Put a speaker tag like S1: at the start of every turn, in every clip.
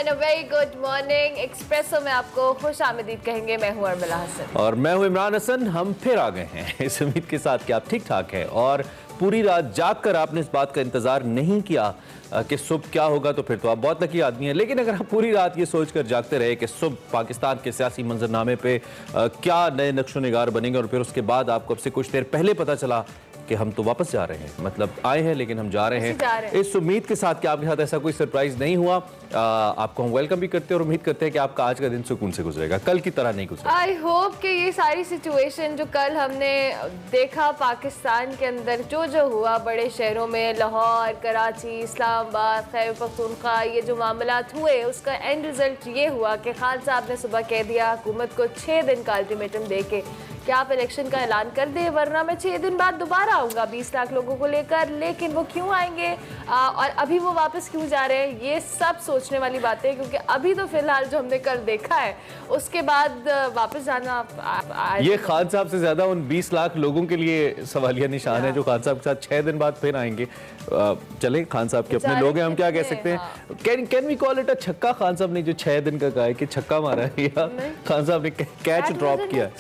S1: And a very good morning. Espresso में आपको खुश आमदीद कहेंगे। मैं हूं अर्मिला हसन
S2: और मैं हूं इमरान हसन। हम फिर आ गए हैं इस उम्मीद के साथ कि आप ठीक ठाक हैं और पूरी रात जाग कर आपने इस बात का इंतजार नहीं किया कि सुबह क्या होगा, तो फिर तो आप बहुत लकी आदमी हैं। लेकिन अगर आप पूरी रात ये सोचकर जागते रहे कि सुबह पाकिस्तान के सियासी मंजरनामे पे क्या नए नक्शो निगार बनेंगे और फिर उसके बाद आपको अब से कुछ देर पहले पता चला कि हम तो वापस जा रहे हैं, मतलब आए हैं लेकिन हम जा रहे हैं, इस उम्मीद के साथ कि आपके साथ ऐसा कोई सरप्राइज नहीं हुआ, आपको हम वेलकम भी करते हैं और उम्मीद करते हैं कि आपका आज का दिन सुकून से गुजरेगा, कल की तरह नहीं गुजरेगा।
S1: आई होप कि ये सारी सिचुएशन जो कल हमने देखा पाकिस्तान के अंदर जो हुआ बड़े शहरों में, लाहौर, कराची, इस्लामाबाद, खैबर पख्तूनख्वा, ये जो मामलात हुए उसका एंड रिजल्ट ये हुआ कि खान साहब ने सुबह कह दिया हुकूमत को 6 दिन का अल्टीमेटम दे के कि आप इलेक्शन का ऐलान कर दे वरना मैं 6 दिन बाद दोबारा आऊँगा 20 लाख लोगों को लेकर। लेकिन वो क्यों आएंगे और अभी वो वापस क्यों जा रहे हैं, ये सब सोचने वाली बातें हैं, क्योंकि अभी तो फिलहाल जो हमने कल देखा है उसके बाद वापस जाना
S2: ये खान साहब से ज्यादा उन 20 लाख लोगों के लिए सवालिया निशान है जो खान साहब के साथ 6 दिन बाद फिर आएंगे। चले खान साहब के अपने लोग हैं, हम क्या कह सकते हैं। Can we call it a छक्का? खान साहब ने जो 6 दिन का कहा है कि छक्का मारा है या खान साहब ने कैच ड्रॉप किया।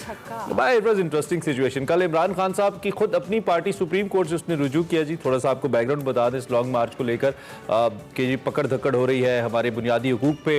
S2: It was interesting situation. कल इमरान खान साहब की खुद अपनी पार्टी सुप्रीम कोर्ट से उसने रुजू किया जी। थोड़ा सा आपको बैकग्राउंड बता दें इस लॉन्ग मार्च को लेकर कि जी पकड़ धक्कड़ हो रही है, हमारे बुनियादी हुकूक पे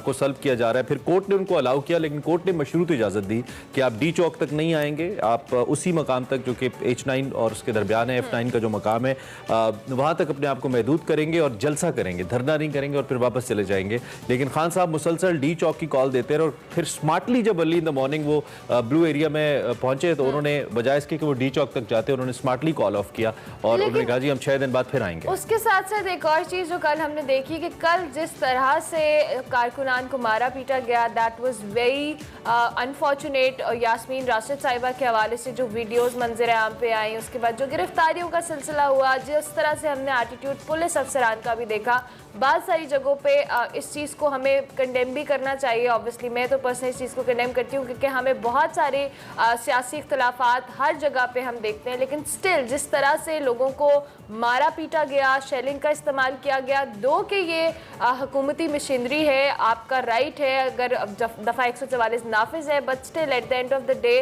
S2: को सल्ब किया जा रहा है। फिर कोर्ट ने उनको अलाउ किया, लेकिन कोर्ट ने मशरूत इजाजत दी कि आप डी चौक तक नहीं आएंगे, आप उसी मकाम तक जो कि H9 और उसके दरमियान है F9 का जो मकाम है वहां तक अपने आप को महदूद करेंगे और जलसा करेंगे, धरना नहीं करेंगे और फिर वापस चले जाएंगे। लेकिन खान साहब मुसलसल डी चौक की कॉल देते रहे और फिर स्मार्टली जब अर्ली इन द मॉर्निंग वो ब्लू एरिया में पहुंचे तो उन्होंने बजाय इसके कि वो डी चौक तक जाते उन्होंने स्मार्टली कॉल ऑफ किया और उन्होंने कहा जी हम 6 दिन बाद फिर आएंगे।
S1: उसके साथ साथ एक और चीज जो कल हमने देखी कि कल जिस तरह से कारकुनान को मारा पीटा गया, that was very unfortunate. Yasmeen Rashid sahiba के हवाले से जो वीडियोस मंजर आम पे आई, उसके बाद जो गिरफ्तारियों का सिलसिला हुआ, जिस तरह से हमने एटीट्यूड पुलिस अफसरान का भी देखा, बहुत सारी जगहों पे इस चीज़ को हमें कंडेम भी करना चाहिए। ऑब्वियसली मैं तो पर्सनली इस चीज़ को कंडेम करती हूँ क्योंकि हमें बहुत सारे सियासी इख्तलाफात हर जगह पे हम देखते हैं, लेकिन स्टिल जिस तरह से लोगों को मारा पीटा गया, शेलिंग का इस्तेमाल किया गया, दो कि ये हुकूमती मशीनरी है, आपका राइट है अगर दफ़ा 144 नाफिज है, but still at the end of the day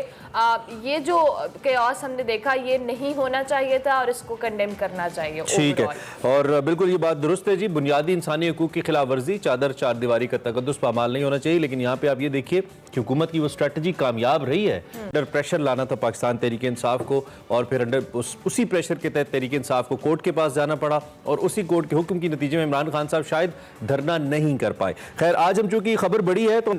S1: ये जो केओस हमने देखा ये नहीं होना चाहिए था और इसको कंडेम करना चाहिए।
S2: ठीक है, और बिल्कुल ये बात दुरुस्त है जी। बुनियादी इंसानी हकूक की खिलाफ वर्जी, चादर चार दीवारी का तकद्दुस पामाल नहीं होना चाहिए। लेकिन यहाँ पे आप ये देखिए कि हुकूमत की वो स्ट्रेटजी कामयाब रही है। अंडर प्रेशर लाना था पाकिस्तान तहरीक इंसाफ को और फिर अंडर उसी प्रेशर के तहत तहरीक इंसाफ को कोर्ट के पास जाना पड़ा और उसी कोर्ट के हुक्म के नतीजे में इमरान खान साहब शायद धरना नहीं कर पाए। खैर आज हम चूंकि खबर बड़ी है तो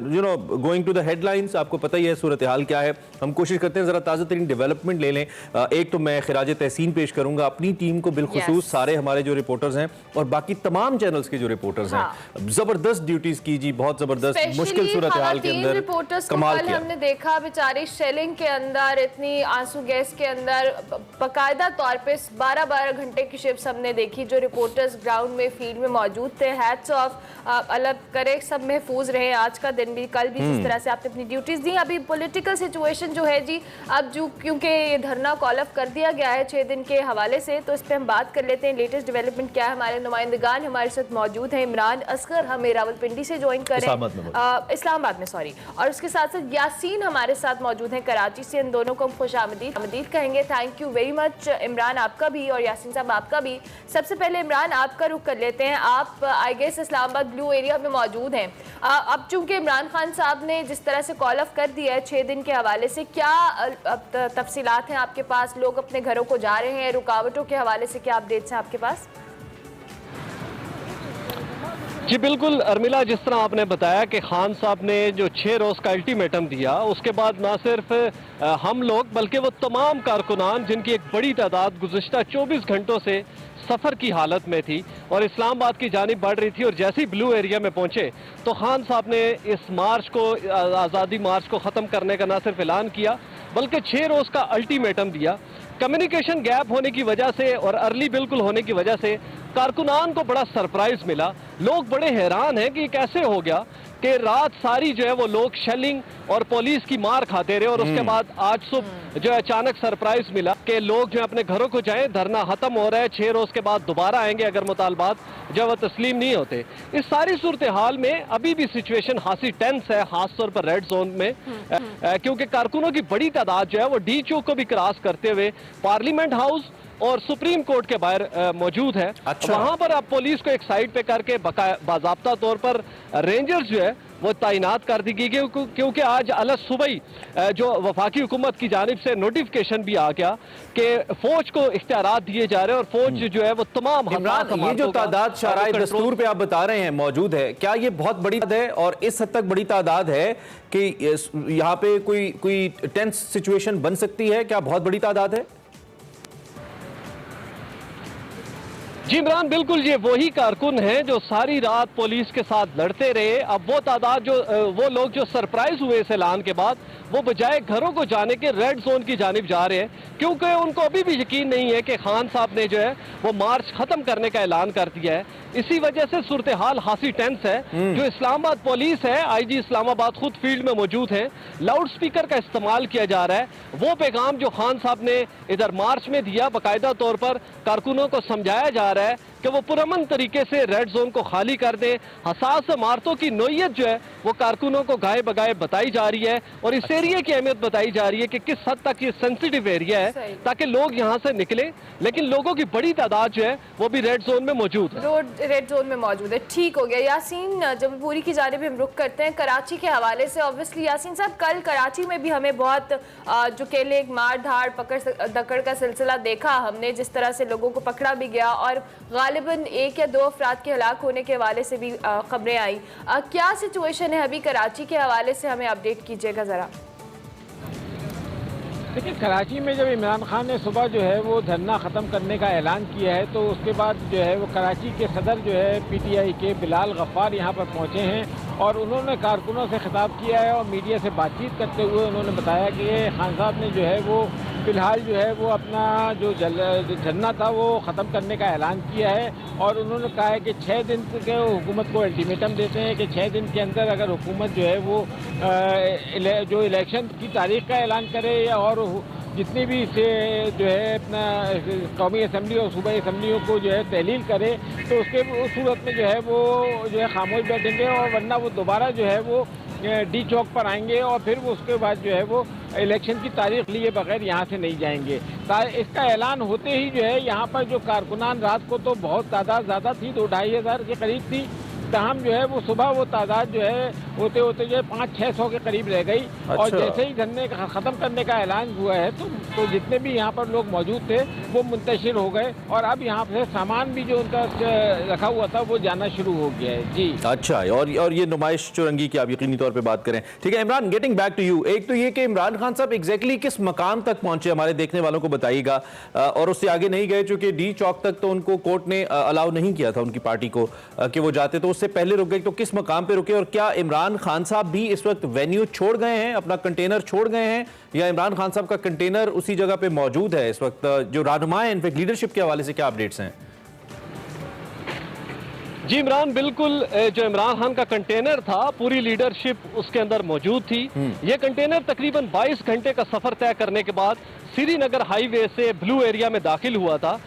S2: गोइंग टू द हेडलाइंस, आपको पता ही है सूरत हाल क्या है। हम कोशिश करते हैं जरा ताज़ा तरीन डेवलपमेंट ले लें। एक तो मैं खिराज तहसीन पेश करूंगा अपनी टीम को, बिलखुसूस सारे हमारे जो रिपोर्टर्स हैं और बाकी तमाम चैनल्स के जो रिपोर्टर्स हैं, जबरदस्त ड्यूटीज की जी, बहुत जबरदस्त मुश्किल सूरत हाल के अंदर
S1: रिपोर्टर्स
S2: कमाल
S1: किया। हमने देखा बेचारी शेलिंग के अंदर, इतनी आंसू गैस के अंदर बाकायदा तौर पे 12-12 घंटे की शिफ्ट हमने देखी। जो रिपोर्टर्स ग्राउंड में फील्ड में मौजूद थे, हैट्स ऑफ, अलग करे, सब महफूज रहे आज का दिन भी, कल भी जिस तरह से आपने अपनी ड्यूटीज दी। अभी पॉलिटिकल सिचुएशन जो है जी, अब जो क्योंकि ये धरना कॉल ऑफ कर दिया गया है 6 दिन के हवाले से, तो इस पर हम बात कर लेते हैं लेटेस्ट डेवलपमेंट क्या है। हमारे नुमाइंदगान हमारे साथ मौजूद हैं। इमरान असगर हमें रावलपिंडी से ज्वाइन करें, इस्लामाबाद में सॉरी, और उसके साथ साथ यासीन हमारे साथ मौजूद हैं कराची से। इन दोनों को हम खुश आमदीद कहेंगे। Thank you very much Imran, आपका भी, और यासीन साहब आपका भी। सबसे पहले इमरान आपका रुख कर लेते हैं। आप I guess Islamabad blue area में मौजूद हैं। अब चूंकि इमरान खान साहब ने जिस तरह से कॉल ऑफ कर दिया है 6 दिन के हवाले से, क्या तफसीलात हैं आपके पास? लोग अपने घरों को जा रहे हैं, रुकावटों के हवाले से क्या अपडेट्स हैं आपके पास?
S3: जी बिल्कुल अर्मिला, जिस तरह आपने बताया कि खान साहब ने जो 6 रोज़ का अल्टीमेटम दिया, उसके बाद ना सिर्फ हम लोग बल्कि वो तमाम कारकुनान जिनकी एक बड़ी तादाद गुज़िश्ता 24 घंटों से सफ़र की हालत में थी और इस्लामाबाद की जानिब बढ़ रही थी, और जैसे ही ब्लू एरिया में पहुंचे तो खान साहब ने इस मार्च को, आज़ादी मार्च को ख़त्म करने का ना सिर्फ ऐलान किया बल्कि 6 रोज़ का अल्टीमेटम दिया। कम्युनिकेशन गैप होने की वजह से और अर्ली बिल्कुल होने की वजह से कारकुनान को बड़ा सरप्राइज मिला। लोग बड़े हैरान हैं कि कैसे हो गया कि रात सारी जो है वो लोग शेलिंग और पुलिस की मार खाते रहे और उसके बाद आज सुबह जो है अचानक सरप्राइज मिला कि लोग जो है अपने घरों को जाएं, धरना खत्म हो रहा है, 6 रोज के बाद दोबारा आएंगे अगर मुतालबात जो वो तस्लीम नहीं होते। इस सारी सूरत हाल में अभी भी सिचुएशन खासी टेंस है, खासतौर पर रेड जोन में, क्योंकि कारकुनों की बड़ी तादाद जो है वो डी चौक को भी क्रॉस करते हुए पार्लियामेंट हाउस और सुप्रीम कोर्ट के बाहर मौजूद है।
S2: अच्छा।
S3: वहां पर अब पुलिस को एक साइड पे करके बाजाब्ता तौर पर रेंजर्स जो है वो तैनात कर दी गई, क्योंकि आज अलग सुबह ही जो वफाकी हुकूमत की जानिब से नोटिफिकेशन भी आ गया कि फौज को इख्तियारात दिए जा रहे हैं और फौज जो है वो तमाम
S2: इमरान, ये जो तादाद शराय दस्तूर पे आप बता रहे हैं मौजूद है, क्या ये बहुत बड़ी तादाद है और इस हद तक बड़ी तादाद है कि यहाँ पे कोई टेंस सिचुएशन बन सकती है? क्या बहुत बड़ी तादाद है?
S3: जी इमरान, बिल्कुल ये वही कारकुन हैं जो सारी रात पुलिस के साथ लड़ते रहे। अब वो तादाद वो लोग जो सरप्राइज हुए इस ऐलान के बाद, वो बजाय घरों को जाने के रेड जोन की जानिब जा रहे हैं, क्योंकि उनको अभी भी यकीन नहीं है कि खान साहब ने जो है वो मार्च खत्म करने का ऐलान कर दिया है। इसी वजह से सूरत हाल खासी टेंस है। जो इस्लामाबाद पुलिस है, आईजी इस्लामाबाद खुद फील्ड में मौजूद है, लाउड स्पीकर का इस्तेमाल किया जा रहा है। वो पैगाम जो खान साहब ने इधर मार्च में दिया, बाकायदा तौर पर कारकुनों को समझाया जा रहा है कि वो पुरअमन तरीके से रेड जोन को खाली कर दें। हसास इमारतों की नोयत जो है वो कारकुनों को गाए बगाए बताई जा रही है और इस एरिया की अहमियत बताई जा रही है कि किस हद तक ये सेंसिटिव एरिया है ताकि लोग यहाँ से निकले, लेकिन लोगों की बड़ी तादाद जो है वो भी रेड जोन में मौजूद है।
S1: रेड जोन में मौजूद है। ठीक हो गया। यासीन, जब पूरी की जानिब हम रुख करते हैं कराची के हवाले से। ऑब्वियसली यासीन साहब, कल कराची में भी हमें बहुत जो कह लें मार धाड़ पकड़ दकड़ का सिलसिला देखा हमने, जिस तरह से लोगों को पकड़ा भी गया और गालिबन 1 या 2 अफराद के हलाक होने के हवाले से भी खबरें आई। क्या सिचुएशन है अभी कराची के हवाले से, हमें अपडेट कीजिएगा ज़रा।
S4: देखिए, कराची में जब इमरान खान ने सुबह जो है वो धरना ख़त्म करने का ऐलान किया है, तो उसके बाद जो है वो कराची के सदर जो है पीटीआई के बिलाल गफ्फार यहाँ पर पहुँचे हैं और उन्होंने कारकुनों से खिताब किया है और मीडिया से बातचीत करते हुए उन्होंने बताया कि खान साहब ने जो है वो फ़िलहाल जो है वो अपना जो धरना था वो ख़त्म करने का ऐलान किया है और उन्होंने कहा है कि 6 दिन के हुकूमत को अल्टीमेटम देते हैं कि 6 दिन के अंदर अगर हुकूमत जो है वो जो इलेक्शन की तारीख का ऐलान करे या और जितनी भी इसे जो है अपना कौमी असम्बली और सूबाई असम्बलियों को जो है तहलील करे, तो उसके उस सूरत में जो है वो जो है खामोश बैठेंगे और वरना वो दोबारा जो है वो डी चौक पर आएंगे और फिर वो उसके बाद जो है वो इलेक्शन की तारीख लिए बगैर यहाँ से नहीं जाएंगे। इसका ऐलान होते ही जो है यहाँ पर जो कारकुनान, रात को तो बहुत तादाद ज़्यादा थी, 2-2.5 हज़ार के करीब थी, तहम जो है वो सुबह वो तादाद जो है होते होते जो है 500-600 के करीब रह गई। और जैसे ही धरने ख़त्म करने का ऐलान हुआ है तो जितने भी यहाँ पर लोग मौजूद थे वो मुंतशिर हो गए और अब यहाँ से सामान भी जो उनका रखा हुआ था वो जाना शुरू हो गया है। जी
S2: अच्छा, और ये नुमाइश चुरंगी की आप यकीनी तौर पे बात करें। ठीक है Imran, getting back to you, एक तो ये कि इमरान खान साहब एग्जैक्टली किस मकाम तक पहुंचे हमारे देखने वालों को बताइएगा, और उससे आगे नहीं गए चूंकि डी चौक तक तो उनको कोर्ट ने अलाउ नहीं किया था उनकी पार्टी को कि वो जाते, तो उससे पहले रुक गए, तो किस मकाम पे रुके और क्या इमरान खान साहब भी इस वक्त वेन्यू छोड़ गए हैं, अपना कंटेनर छोड़ गए हैं, या इमरान खान साहब का कंटेनर उसी जगह पे मौजूद है इस वक्त? जो रहनुमा है इनफैक्ट लीडरशिप के हवाले से क्या अपडेट्स हैं?
S3: जी इमरान, बिल्कुल जो इमरान खान का कंटेनर था पूरी लीडरशिप उसके अंदर मौजूद थी। ये कंटेनर तकरीबन 22 घंटे का सफर तय करने के बाद श्रीनगर हाईवे से ब्लू एरिया में दाखिल हुआ था।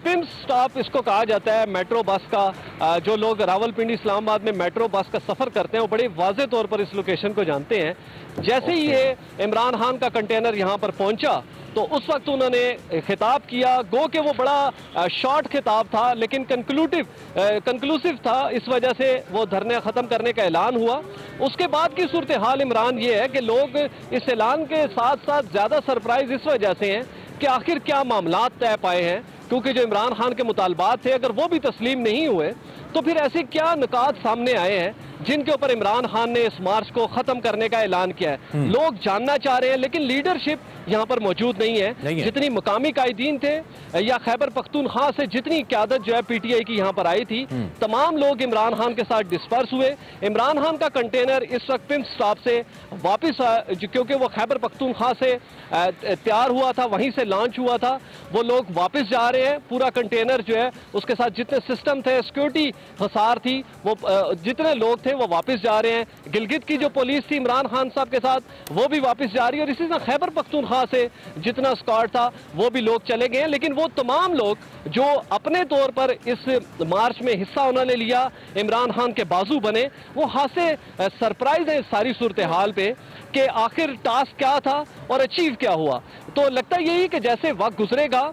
S3: पिम स्टॉप इसको कहा जाता है मेट्रो बस का। जो लोग रावलपिंडी इस्लामाबाद में मेट्रो बस का सफर करते हैं वो बड़े वाज़े तौर पर इस लोकेशन को जानते हैं। जैसे ही ये इमरान खान का कंटेनर यहाँ पर पहुंचा तो उस वक्त उन्होंने खिताब किया, गो कि वो बड़ा शॉर्ट खिताब था लेकिन कंक्लूसिव था, इस वजह से वो धरने ख़त्म करने का ऐलान हुआ। उसके बाद की सूरत हाल इमरान ये है कि लोग इस ऐलान के साथ साथ ज़्यादा सरप्राइज इस वजह से हैं कि आखिर क्या मामलात तय पाए हैं, क्योंकि जो इमरान खान के मुतालबात थे अगर वो भी तस्लीम नहीं हुए तो फिर ऐसे क्या निकात सामने आए हैं जिनके ऊपर इमरान खान ने इस मार्च को खत्म करने का ऐलान किया है। लोग जानना चाह रहे हैं, लेकिन लीडरशिप यहाँ पर मौजूद नहीं है। जितनी मुकामी कायदीन थे या खैबर पख्तूनख्वा से जितनी क़यादत जो है पीटीआई की यहाँ पर आई थी, तमाम लोग इमरान खान के साथ डिस्पर्स हुए। इमरान खान का कंटेनर इस वक्त पिंक स्टॉप से वापस क्योंकि वो खैबर पख्तूनख्वा से तैयार हुआ था, वहीं से लॉन्च हुआ था, वो लोग वापस जा रहे हैं। पूरा कंटेनर जो है उसके साथ जितने सिस्टम थे, सिक्योरिटी हसार थी, वो जितने लोग थे वो वापस जा रहे हैं। गिलगित की जो पुलिस थी इमरान खान साहब के साथ, वो भी वापस जा रही है। और इसी तरह खैबर पख्तूनख्वा से जितना स्क्वाड था वो भी लोग चले गए। लेकिन वो तमाम लोग जो अपने तौर पर इस मार्च में हिस्सा उन्होंने लिया, इमरान खान के बाजू बने, वो हासे सरप्राइज है इस सारी सूरत हाल पे कि आखिर टास्क क्या था और अचीव क्या हुआ। तो लगता यही कि जैसे वक्त गुजरेगा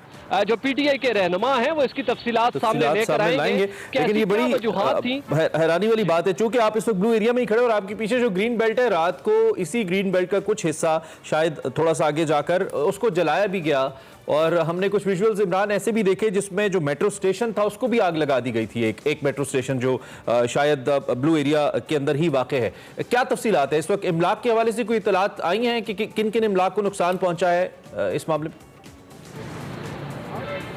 S3: जो पीटीआई के रहनुमा हैं वो इसकी तफसीलात सामने लेकर आएंगे।
S2: लेकिन ये बड़ी हैरानी वाली बात है, चूंकि आप इस वक्त ब्लू एरिया में ही खड़े और आपके पीछे जो ग्रीन बेल्ट है, रात को इसी ग्रीन बेल्ट का कुछ हिस्सा शायद थोड़ा सा आगे जाकर उसको जलाया भी गया। और हमने कुछ विजुअल्स इमरान ऐसे भी देखे जिसमें जो मेट्रो स्टेशन था उसको भी आग लगा दी गई थी। एक मेट्रो स्टेशन जो शायद ब्लू एरिया के अंदर ही वाक़ है। क्या तफसीलात है इस वक्त? इमलाक के हवाले से कोई इतलात आई हैं कि किन किन इमलाक को नुकसान पहुंचा है इस मामले में?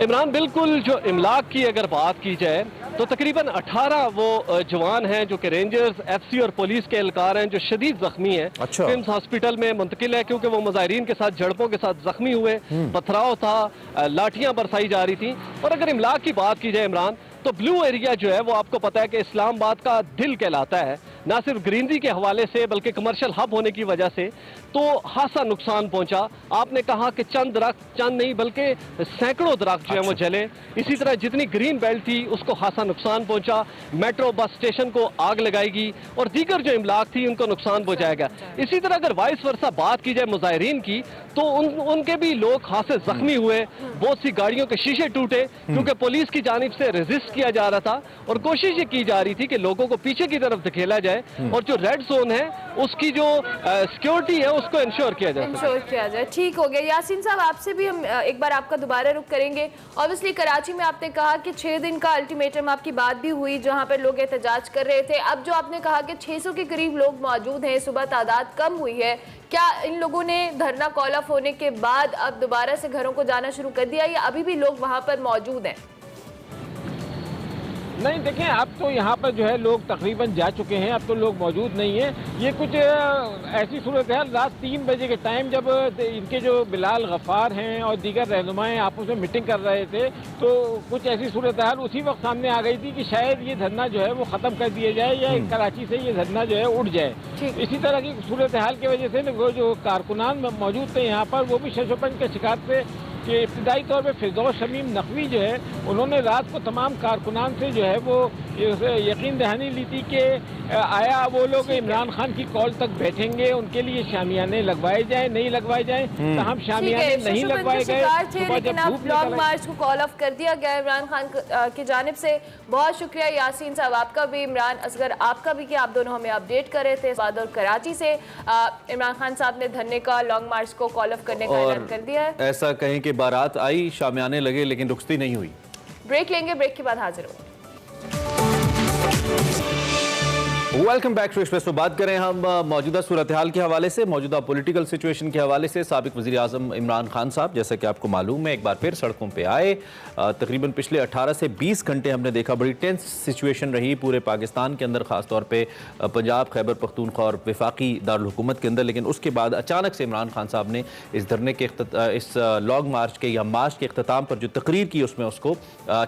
S3: इमरान, बिल्कुल जो इमलाक की अगर बात की जाए तो तकरीबन 18 वो जवान हैं जो कि रेंजर्स, एफसी और पुलिस के एहलकार हैं जो शदीद जख्मी हैं।
S2: अच्छा।
S3: किम्स हॉस्पिटल में मुंतकिल है क्योंकि वो मुजाहिरीन के साथ झड़पों के साथ जख्मी हुए, पथराव था, लाठियां बरसाई जा रही थी। और अगर इमलाक की बात की जाए इमरान, तो ब्लू एरिया जो है वो आपको पता है कि इस्लामाबाद का दिल कहलाता है, ना सिर्फ ग्रीनरी के हवाले से बल्कि कमर्शियल हब होने की वजह से। तो खासा नुकसान पहुंचा। आपने कहा कि चंद दरख्त, चंद नहीं बल्कि सैकड़ों दरख्त जो है वो जले। इसी तरह जितनी ग्रीन बेल्ट थी उसको खासा नुकसान पहुंचा। मेट्रो बस स्टेशन को आग लगाएगी और दीगर जो इमलाक थी उनको नुकसान पहुंचाएगा। इसी तरह अगर वाइस वर्सा बात की जाए मुजाहिरीन की, तो उनके भी लोग खासे जख्मी हुए। बहुत सी गाड़ियों के शीशे टूटे क्योंकि पुलिस की जानिब से रेजिस्ट किया जा रहा था और कोशिश ये की जा रही थी कि लोगों को पीछे की तरफ धकेला जाए और जो रेड जोन है उसकी जो सिक्योरिटी है उसको इंश्योर किया जाए।
S1: ठीक हो गया। यासीन साहब, आपसे भी हम एक बार आपका दोबारा रुख करेंगे। ऑब्वियसली कराची में आपने कहा कि 6 दिन का अल्टीमेटम आपकी बात भी हुई जहां पर लोग एहतजाज कर रहे थे। अब जो आपने कहा कि 600 के करीब लोग मौजूद हैं, सुबह तादाद कम हुई है, क्या इन लोगों ने धरना कॉल ऑफ होने के बाद अब दोबारा से घरों को जाना शुरू कर दिया या अभी भी लोग वहां पर मौजूद हैं?
S4: नहीं, देखें, अब तो यहाँ पर जो है लोग तकरीबन जा चुके हैं, अब तो लोग मौजूद नहीं हैं। ये कुछ ऐसी सूरत है, रात 3 बजे के टाइम जब इनके जो बिलाल गफ़ार हैं और दीगर रहनुमाएँ आपस में मीटिंग कर रहे थे, तो कुछ ऐसी सूरत हाल उसी वक्त सामने आ गई थी कि शायद ये धरना जो है वो ख़त्म कर दिया जाए या कराची से ये धरना जो है उड़ जाए। इसी तरह की सूरत हाल की वजह से वो जो कारकुनान मौजूद थे यहाँ पर, वो भी शशोपन के शिकार थे कि इब्तदाई तौर पे फिरदौस शमीम नकवी जो है उन्होंने रात को तमाम कारकुनान से जो है वो यकीन दहानी ली थी कि आया वो लोग इमरान खान की कॉल तक बैठेंगे, उनके लिए शामियाने लगवाए जाए, नहीं लगवाए जाए। तो हम शामियाने नहीं लगवाए गए,
S1: लेकिन अब लॉन्ग मार्च को कॉल ऑफ कर दिया गया इमरान खान की जानिब से। बहुत शुक्रिया यासीन साहब आपका भी, इमरान असगर आपका भी, कि आप दोनों हमें अपडेट कर रहे थे। और कराची से इमरान खान साहब ने धरने का, लॉन्ग मार्च को कॉल ऑफ करने का ऐलान कर दिया है।
S2: ऐसा कहें कि बारात आई, शामियाने लगे, लेकिन रुखसती नहीं हुई।
S1: ब्रेक लेंगे, ब्रेक के बाद हाजिर होंगे।
S2: Welcome back to Express. तो बात करें हम मौजूदा सूरत हाल के हवाले से, मौजूदा पॉलिटिकल सिचुएशन के हवाले से। साबिक वज़ीर आज़म इमरान खान साहब, जैसा कि आपको मालूम है, एक बार फिर सड़कों पे आए। तकरीबन पिछले 18 से 20 घंटे हमने देखा बड़ी टेंस सिचुएशन रही पूरे पाकिस्तान के अंदर, ख़ास तौर पे पंजाब, खैबर पख्तूनख्वा और वफाकी दारुल हुकूमत के अंदर। लेकिन उसके बाद अचानक से इमरान खान साहब ने इस धरने के इस लॉन्ग मार्च के या मार्च के अख्ताम पर जो तकरीर की उसमें उसको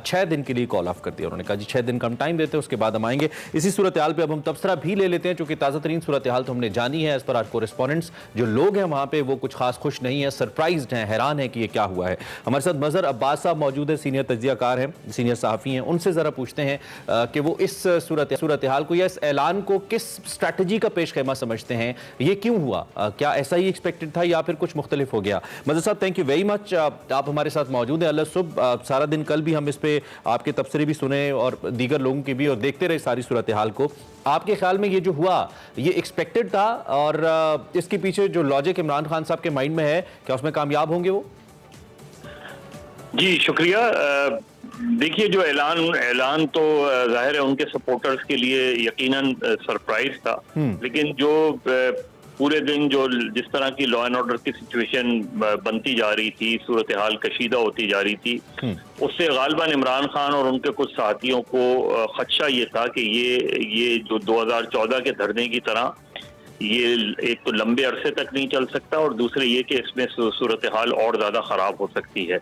S2: 6 दिन के लिए कॉल ऑफ कर दिया। उन्होंने कहा जी 6 दिन का हम टाइम देते हैं, उसके बाद हम आएंगे। इसी सूरत हाल पर अब हम तबसरा भी ले लेते हैं, चूंकि ताज़ा तरीन सूरत हाल तो हमने जानी है। इस पर आज कोरेस्पोंडेंट्स जो लोग हैं वहाँ पे वो कुछ खास खुश नहीं है, सरप्राइज्ड हैं, हैरान है कि ये क्या हुआ है। हमारे साथ मज़हर अब्बास साहब मौजूद है, सीनियर तज्ज़ियाकार हैं, सीनियर सहाफ़ी हैं। उनसे ज़रा पूछते हैं कि वो इस सूरत हाल को या इस ऐलान को किस स्ट्रैटेजी का पेश खैमा समझते हैं, ये क्यों हुआ, क्या ऐसा ही एक्सपेक्टेड था या फिर कुछ मुख्तलिफ हो गया। मज़हर साहब, थैंक यू वेरी मच, आप हमारे साथ मौजूद हैं। अल्लाह सुबह सारा दिन कल भी हम इस पर आपके तबसरे भी सुने और दीगर लोगों की भी, और देखते रहे सारी सूरत हाल को। आपके ख्याल में ये जो हुआ ये एक्सपेक्टेड था और इसके पीछे जो लॉजिक इमरान खान साहब के माइंड में है, क्या उसमें कामयाब होंगे वो?
S5: जी शुक्रिया। देखिए, जो ऐलान तो जाहिर है उनके सपोर्टर्स के लिए यकीनन सरप्राइज था, लेकिन जो पूरे दिन जो जिस तरह की लॉ एंड ऑर्डर की सिचुएशन बनती जा रही थी, सूरत हाल कशीदा होती जा रही थी, उससे गालिबन इमरान खान और उनके कुछ साथियों को खदशा ये था कि ये जो 2014 के धरने की तरह ये एक तो लंबे अरसे तक नहीं चल सकता, और दूसरे ये कि इसमें सूरत हाल और ज्यादा खराब हो सकती है।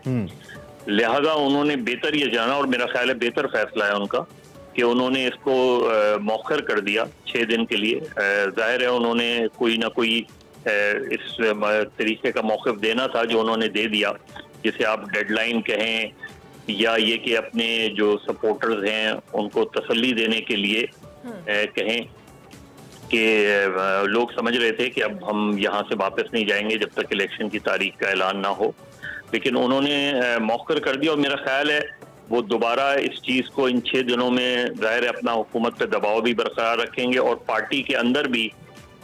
S5: लिहाजा उन्होंने बेहतर ये जाना, और मेरा ख्याल है बेहतर फैसला है उनका, कि उन्होंने इसको मौखर कर दिया 6 दिन के लिए। जाहिर है उन्होंने कोई ना कोई इस तरीके का मौक़िफ़ देना था जो उन्होंने दे दिया, जिसे आप डेडलाइन कहें या ये कि अपने जो सपोर्टर्स हैं उनको तसल्ली देने के लिए कहें कि लोग समझ रहे थे कि अब हम यहाँ से वापस नहीं जाएंगे जब तक इलेक्शन की तारीख का ऐलान ना हो, लेकिन उन्होंने मौखर कर दिया। और मेरा ख्याल है वो दोबारा इस चीज़ को इन 6 दिनों में जाहिर है अपना हुकूमत पे दबाव भी बरकरार रखेंगे, और पार्टी के अंदर भी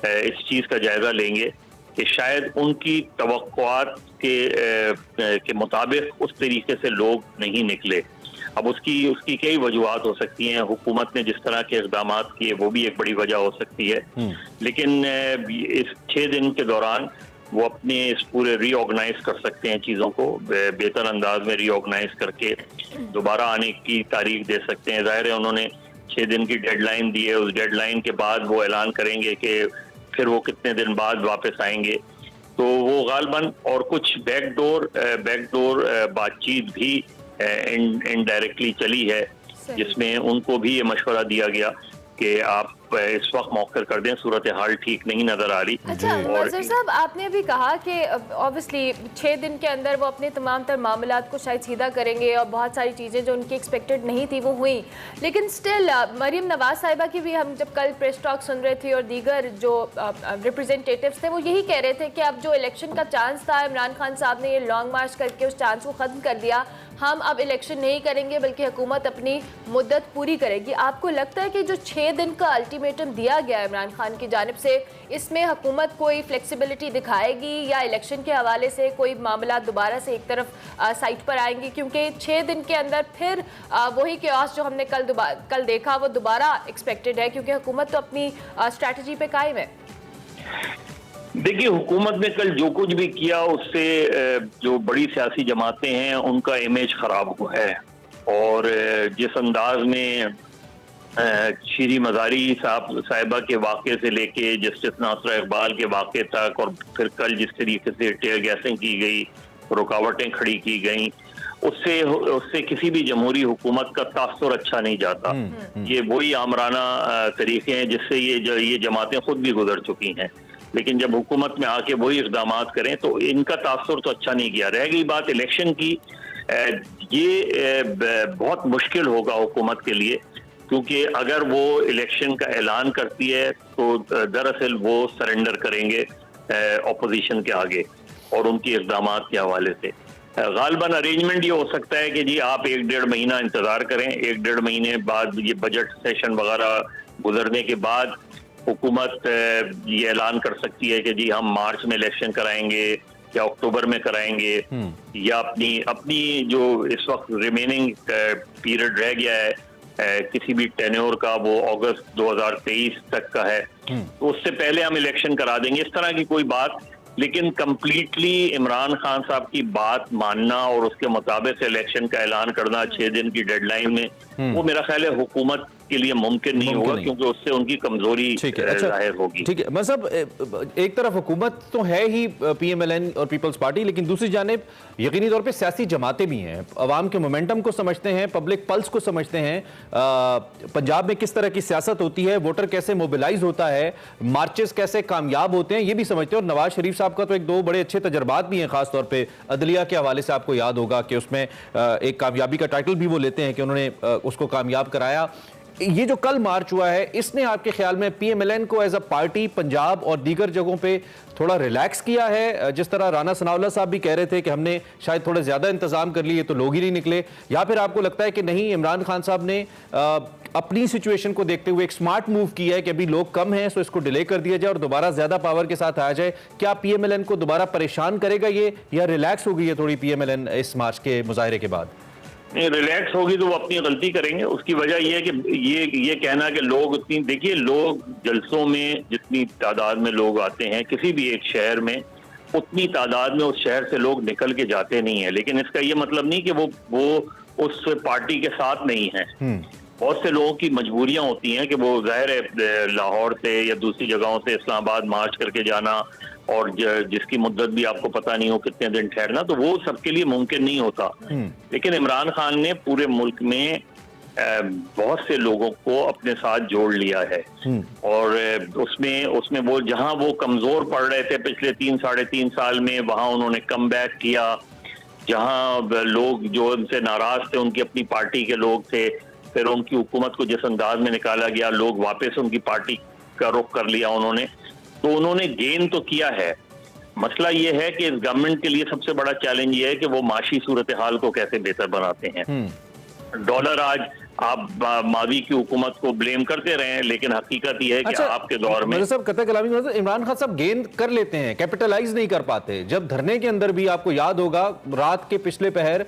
S5: इस चीज़ का जायज़ा लेंगे कि शायद उनकी तवक्कुआत के मुताबिक उस तरीके से लोग नहीं निकले। अब उसकी कई वजूहात हो सकती हैं, हुकूमत ने जिस तरह के इक़दाम किए वो भी एक बड़ी वजह हो सकती है, लेकिन इस 6 दिन के दौरान वो अपने इस पूरे रीऑर्गेनाइज कर सकते हैं, चीज़ों को बेहतर अंदाज में रीऑर्गेनाइज करके दोबारा आने की तारीख दे सकते हैं। जाहिर है उन्होंने 6 दिन की डेडलाइन दी है, उस डेडलाइन के बाद वो ऐलान करेंगे कि फिर वो कितने दिन बाद वापस आएंगे, तो वो गालिबन और कुछ बैकडोर बातचीत भी इनडायरेक्टली चली है, जिसमें उनको भी ये मशवरा दिया गया कि आप इस वक्त मौखर कर दें, सूरत हाल ठीक नहीं नजर आ रही।
S1: अच्छा मजहर साहब, आपने भी कहा कि ऑब्वियसली 6 दिन के अंदर वो अपने तमाम तर मामलात को शायद सीधा करेंगे, और बहुत सारी चीज़ें जो उनकी एक्सपेक्टेड नहीं थी वो हुई, लेकिन स्टिल मरीम नवाज साहिबा की भी हम जब कल प्रेस टॉक सुन रहे थे और दीगर जो रिप्रेजेंटेटिव्स थे वो यही कह रहे थे कि अब जो इलेक्शन का चांस था, इमरान खान साहब ने ये लॉन्ग मार्च करके उस चांस को ख़त्म कर दिया, हम अब इलेक्शन नहीं करेंगे बल्कि हुकूमत अपनी मुद्दत पूरी करेगी। आपको लगता है कि जो 6 दिन का अल्टीमेटम दिया गया है इमरान खान की जानिब से, इसमें हुकूमत कोई फ्लेक्सिबिलिटी दिखाएगी या इलेक्शन के हवाले से कोई मामला दोबारा से एक तरफ साइट पर आएंगी? क्योंकि 6 दिन के अंदर फिर वही केओस जो हमने कल देखा वो दोबारा एक्सपेक्टेड है, क्योंकि हुकूमत तो अपनी स्ट्रैटेजी पे कायम है।
S5: देखिए, हुकूमत ने कल जो कुछ भी किया उससे जो बड़ी सियासी जमातें हैं उनका इमेज खराब हुआ है, और जिस अंदाज में शीरी मज़ारी साहिबा के वाक़े से लेके जस्टिस नासरा इकबाल के वाक़े तक, और फिर कल जिस तरीके से टेयर गैसिंग की गई, रुकावटें खड़ी की गई, उससे किसी भी जमहूरी हुकूमत का तासुर अच्छा नहीं जाता। ये वही आमराना तरीके हैं जिससे ये जमातें खुद भी गुजर चुकी हैं, लेकिन जब हुकूमत में आके वही इक़दाम करें तो इनका तासुर तो अच्छा नहीं किया। रह गई बात इलेक्शन की, ये बहुत मुश्किल होगा हुकूमत के लिए, क्योंकि अगर वो इलेक्शन का ऐलान करती है तो दरअसल वो सरेंडर करेंगे ऑपोजिशन के आगे और उनकी इक़दामात के हवाले से। गालिबन अरेंजमेंट ये हो सकता है कि जी आप 1-1.5 महीना इंतज़ार करें, 1-1.5 महीने बाद ये बजट सेशन वगैरह गुजरने के बाद हुकूमत ये ऐलान कर सकती है कि जी हम मार्च में इलेक्शन कराएंगे या अक्टूबर में कराएंगे, या अपनी जो इस वक्त रिमेनिंग पीरियड रह गया है किसी भी टेन्योर का, वो अगस्त 2023 तक का है, तो उससे पहले हम इलेक्शन करा देंगे, इस तरह की कोई बात। लेकिन कंप्लीटली इमरान खान साहब की बात मानना और उसके मुताबिक इलेक्शन का ऐलान करना 6 दिन की डेडलाइन में, वो मेरा ख्याल है हुकूमत के लिए मुमकिन नहीं होगा, क्योंकि उससे उनकी कमजोरी जाहिर होगी।
S2: ठीक है मतलब एक तरफ हुकूमत तो है ही PMLN और पीपल्स पार्टी, लेकिन दूसरी जानिब यकीनी तौर पे सियासी जमातें भी हैं, अवाम के मोमेंटम को समझते हैं, पब्लिक पल्स को समझते हैं, पंजाब में किस तरह की सियासत होती है, वोटर कैसे मोबिलाइज होता है, मार्चेस कैसे कामयाब होते हैं, ये भी समझते हैं। और नवाज शरीफ साहब का तो 1-2 बड़े अच्छे तजर्बात भी हैं, खासतौर पर अदलिया के हवाले से आपको याद होगा कि उसमें एक कामयाबी का टाइटल भी वो लेते हैं कि उन्होंने उसको कामयाब कराया। ये जो कल मार्च हुआ है, इसने आपके ख्याल में PMLN को एज अ पार्टी पंजाब और दीगर जगहों पे थोड़ा रिलैक्स किया है? जिस तरह राना सनाउल्लाह साहब भी कह रहे थे कि हमने शायद थोड़ा ज्यादा इंतजाम कर लिए तो लोग ही नहीं निकले, या फिर आपको लगता है कि नहीं, इमरान खान साहब ने अपनी सिचुएशन को देखते हुए एक स्मार्ट मूव किया है कि अभी लोग कम हैं, सो इसको डिले कर दिया जाए और दोबारा ज्यादा पावर के साथ आया जाए? क्या PMLN को दोबारा परेशान करेगा ये, या रिलैक्स हो गई है थोड़ी PMLN इस मार्च के मुजाहरे के बाद?
S5: नहीं, रिलैक्स होगी तो वो अपनी गलती करेंगे। उसकी वजह ये है कि ये कहना कि लोग उतनी, देखिए लोग जलसों में जितनी तादाद में लोग आते हैं किसी भी एक शहर में, उतनी तादाद में उस शहर से लोग निकल के जाते नहीं है। लेकिन इसका ये मतलब नहीं कि वो उस पार्टी के साथ नहीं है। बहुत से लोगों की मजबूरियां होती हैं कि वो जाहिर है लाहौर से या दूसरी जगहों से इस्लामाबाद मार्च करके जाना, और जिसकी मुद्दत भी आपको पता नहीं हो कितने दिन ठहरना, तो वो सबके लिए मुमकिन नहीं होता। लेकिन इमरान खान ने पूरे मुल्क में बहुत से लोगों को अपने साथ जोड़ लिया है, और उसमें वो जहां वो कमजोर पड़ रहे थे पिछले 3-3.5 साल में, वहां उन्होंने कम बैक किया। जहां लोग जो उनसे नाराज थे, उनकी अपनी पार्टी के लोग थे, फिर उनकी हुकूमत को जिस अंदाज में निकाला गया, लोग वापस उनकी पार्टी का रुख कर लिया उन्होंने, तो उन्होंने गेन तो किया है। मसला ये है कि इस गवर्नमेंट के लिए सबसे बड़ा चैलेंज ये है कि वो माशी सूरत हाल को कैसे बेहतर बनाते हैं। डॉलर, आज आप मावी की हुकूमत को ब्लेम करते रहे हैं, लेकिन हकीकत यह है कि आपके दौर में
S2: कतई कलामी इमरान खान साहब गेंद कर लेते हैं, कैपिटलाइज नहीं कर पाते। जब धरने के अंदर भी आपको याद होगा, रात के पिछले पहर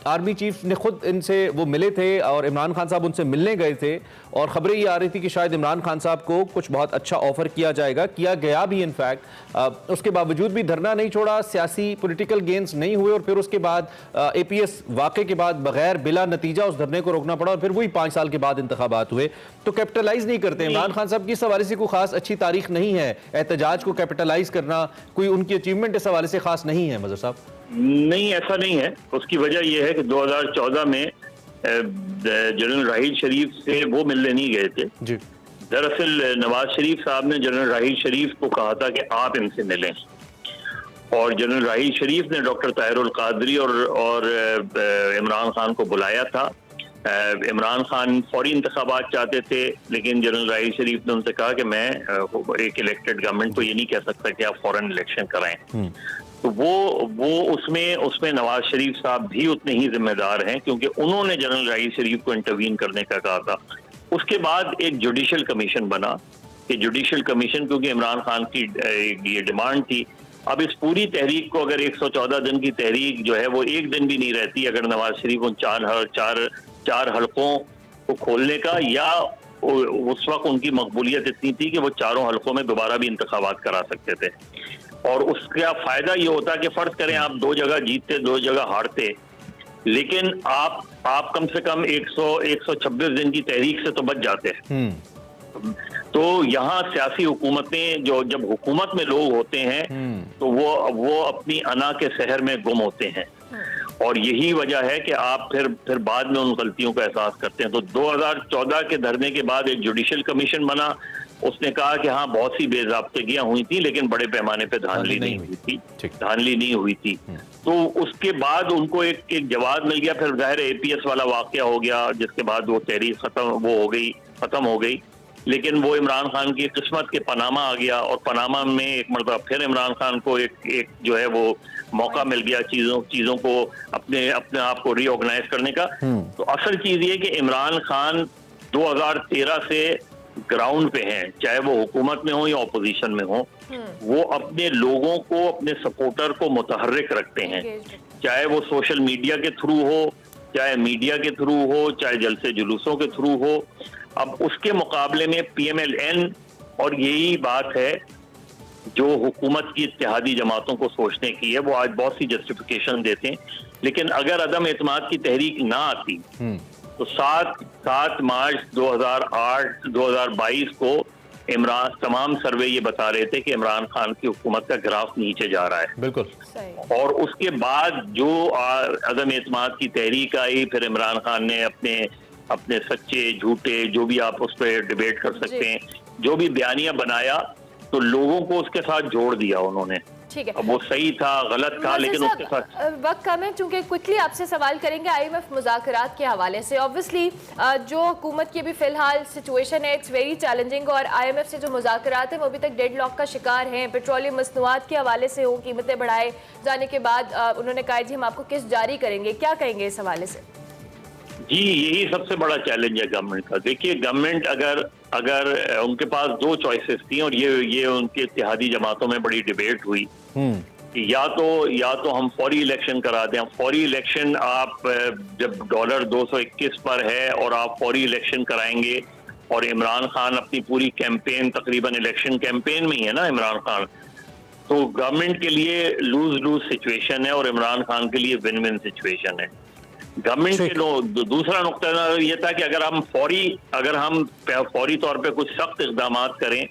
S2: आर्मी चीफ ने खुद इनसे वो मिले थे और इमरान खान साहब उनसे मिलने गए थे, और खबरें ये आ रही थी कि शायद इमरान खान साहब को कुछ बहुत अच्छा ऑफर किया जाएगा, किया गया भी इनफैक्ट। उसके बावजूद भी धरना नहीं छोड़ा, सियासी पॉलिटिकल गेन्स नहीं हुए, और फिर उसके बाद APS वाक़े के बाद बगैर बिला नतीजा उस धरने को रोकना पड़ा, और फिर वही 5 साल के बाद इंतखाबात हुए। तो कैपिटलाइज नहीं करते इमरान खान साहब की इस हवाले से कोई खास अच्छी तारीख नहीं है। एहतजाज को कैपिटलाइज करना कोई उनकी अचीवमेंट इस हवाले से खास नहीं है। मजहर साहब,
S5: नहीं, ऐसा नहीं है। उसकी वजह यह है कि 2014 में जनरल राहील शरीफ से वो मिलने नहीं गए थे जी। दरअसल नवाज शरीफ साहब ने जनरल राहील शरीफ को कहा था कि आप इनसे मिलें, और जनरल राहील शरीफ ने डॉक्टर ताहिरुल कादरी और इमरान खान को बुलाया था। इमरान खान फौरी इंतखाबात चाहते थे, लेकिन जनरल राहील शरीफ ने उनसे कहा कि मैं एक इलेक्टेड गवर्नमेंट को ये नहीं कह सकता कि आप फौरन इलेक्शन कराएं। तो वो उसमें नवाज शरीफ साहब भी उतने ही जिम्मेदार हैं, क्योंकि उन्होंने जनरल राहील शरीफ को इंटरवीन करने का कहा था। उसके बाद एक जुडिशल कमीशन बना, कि जुडिशल कमीशन, क्योंकि इमरान खान की ये डिमांड थी। अब इस पूरी तहरीक को, अगर 114 दिन की तहरीक जो है वो एक दिन भी नहीं रहती अगर नवाज शरीफ उन चार हलकों को खोलने का, या उस वक्त उनकी मकबूलियत इतनी थी कि वो चारों हलकों में दोबारा भी इंतखाबात करा सकते थे। और उसका फायदा ये होता कि फर्ज करें आप 2 जगह जीतते, 2 जगह हारते, लेकिन आप कम से कम 126 दिन की तहरीक से तो बच जाते हैं। तो यहाँ सियासी हुकूमतें, जो जब हुकूमत में लोग होते हैं तो वो अपनी अना के शहर में गुम होते हैं, और यही वजह है कि आप फिर बाद में उन गलतियों का एहसास करते हैं। तो 2014 के धरने के बाद एक जुडिशल कमीशन बना। उसने कहा कि हाँ, बहुत सी बेज़ाब्तगियां हुई थी, लेकिन बड़े पैमाने पे धांधली नहीं हुई थी। तो उसके बाद उनको एक जवाब मिल गया। फिर जाहिर APS वाला वाकया हो गया, जिसके बाद वो तहरीक खत्म हो गई। लेकिन वो इमरान खान की किस्मत के पनामा आ गया, और पनामा में एक मरतबा फिर इमरान खान को एक जो है वो मौका मिल गया चीजों को अपने आप को रीऑर्गेनाइज करने का। तो असल चीज ये कि इमरान खान 2013 से ग्राउंड पे हैं, चाहे वो हुकूमत में हो या अपोजिशन में हो। वो अपने लोगों को, अपने सपोर्टर को मुतहर्रिक रखते हैं, चाहे वो सोशल मीडिया के थ्रू हो, चाहे मीडिया के थ्रू हो, चाहे जलसे जुलूसों के थ्रू हो। अब उसके मुकाबले में PMLN, और यही बात है जो हुकूमत की इत्तेहादी जमातों को सोचने की है, वो आज बहुत सी जस्टिफिकेशन देते हैं। लेकिन अगर अदम एतमाद की तहरीक ना आती तो 7 मार्च 2022 को तमाम सर्वे ये बता रहे थे कि इमरान खान की हुकूमत का ग्राफ नीचे जा रहा है।
S2: बिल्कुल।
S5: और उसके बाद जो अदम एतमाद की तहरीक आई, फिर इमरान खान ने अपने सच्चे झूठे, जो भी आप उस पर डिबेट कर सकते हैं, जो भी बयानिया बनाया, तो लोगों को उसके साथ जोड़ दिया उन्होंने।
S1: ठीक है,
S5: अब वो सही था गलत था, लेकिन उसके साथ
S1: वक्त कम है, चूंकि क्विकली आपसे सवाल करेंगे IMF मुज़ाकरात के हवाले से। ऑब्वियसली जो हुकूमत की भी फिलहाल सिचुएशन है, इट्स वेरी चैलेंजिंग, और IMF से जो मुज़ाकरात हैं वो अभी तक डेडलॉक का शिकार हैं। पेट्रोलियम मसनूआत के हवाले से हो, कीमतें बढ़ाए जाने के बाद उन्होंने कहा जी हम आपको किस्त जारी करेंगे, क्या कहेंगे इस हवाले से?
S5: जी, यही सबसे बड़ा चैलेंज है गवर्नमेंट का। देखिए, गवर्नमेंट अगर उनके पास 2 चॉइसेस थी, और ये उनके इत्तेहादी जमातों में बड़ी डिबेट हुई या तो हम फौरी इलेक्शन करा दें। फौरी इलेक्शन आप जब डॉलर 221 पर है और आप फौरी इलेक्शन कराएंगे, और इमरान खान अपनी पूरी कैंपेन तकरीबन इलेक्शन कैंपेन में ही है ना इमरान खान, तो गवर्नमेंट के लिए लूज लूज सिचुएशन है और इमरान खान के लिए विन विन सिचुएशन है। गवर्नमेंट के दूसरा नुक्ता नजर ये था कि अगर हम फौरी तौर पे कुछ सख्त इक़दाम करें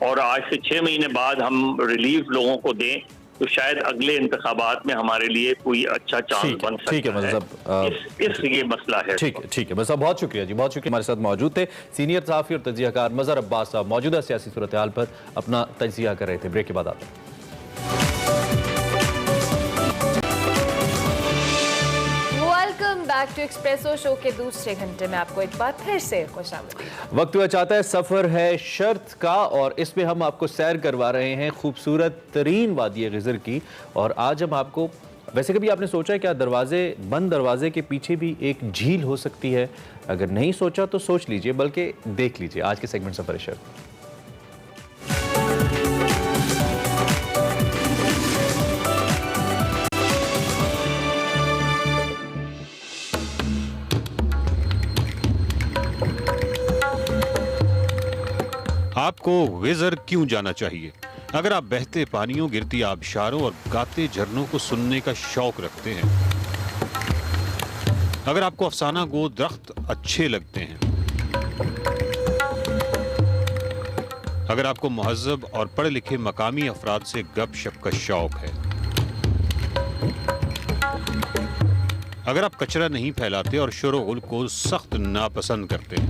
S5: और आज से 6 महीने बाद हम रिलीफ लोगों को दें, तो शायद अगले इंतखाबात में हमारे लिए कोई अच्छा चांस बन सकता है।
S2: ठीक है मज़हर
S5: ये मसला है।
S2: ठीक है मज़हर, बहुत शुक्रिया जी, बहुत शुक्रिया। हमारे साथ मौजूद थे सीनियर सहाफ़ी और तजियाकार मज़हर अब्बास साहब, मौजूदा सियासी सूरत हाल पर अपना तजिया कर रहे थे। ब्रेक के बाद आते हैं।
S1: बैक टू एक्सप्रेसो शो के दूसरे घंटे में आपको एक बार फिर से खुशामदीद।
S2: वक्त हुआ चाहता है सफर है शर्त का, और इसमें हम आपको सैर करवा रहे हैं खूबसूरत तरीन वादी गिज़र की। और आज हम आपको, वैसे कभी आपने सोचा है क्या बंद दरवाजे के पीछे भी एक झील हो सकती है? अगर नहीं सोचा तो सोच लीजिए, बल्कि देख लीजिए आज के सेगमेंट सफर है शर्त।
S6: आपको गिज़र क्यों जाना चाहिए? अगर आप बहते पानियों, गिरती आबशारों और गाते झरनों को सुनने का शौक रखते हैं, अगर आपको अफसाना गो दरख्त अच्छे लगते हैं, अगर आपको मुहज़्ज़ब और पढ़े लिखे मकामी अफराद से गपशप का शौक है, अगर आप कचरा नहीं फैलाते और शोर-गुल को सख्त नापसंद करते हैं,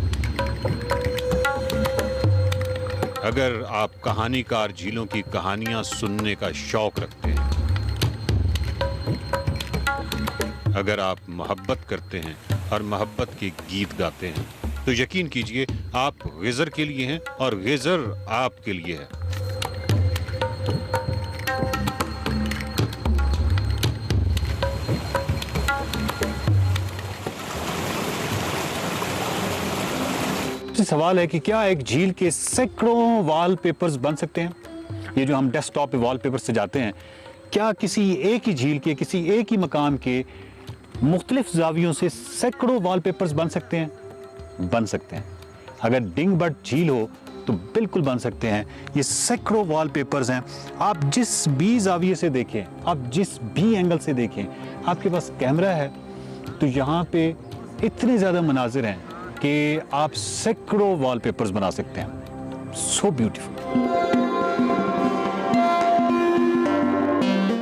S6: अगर आप कहानीकार झीलों की कहानियां सुनने का शौक रखते हैं, अगर आप मोहब्बत करते हैं और मोहब्बत के गीत गाते हैं, तो यकीन कीजिए आप गिज़र के लिए हैं और गिज़र आपके लिए है।
S7: सवाल है कि क्या एक झील के सैकड़ों वॉलपेपर्स बन सकते हैं? ये जो हम डेस्कटॉप पे वॉलपेपर से जाते हैं, क्या किसी एक ही झील के, किसी एक ही मकाम के मुख्तलिफ जावियों से सैकड़ों वॉलपेपर्स बन सकते हैं? बन सकते हैं। अगर डिंगबट झील हो तो बिल्कुल बन सकते हैं। ये सैकड़ों वॉलपेपर्स हैं। आप जिस भी जाविये से देखें, आप जिस भी एंगल से देखें, आपके पास कैमरा है तो यहाँ पे इतने ज़्यादा मनाजिर हैं कि आप सैकड़ों वॉलपेपर्स बना सकते हैं। So beautiful.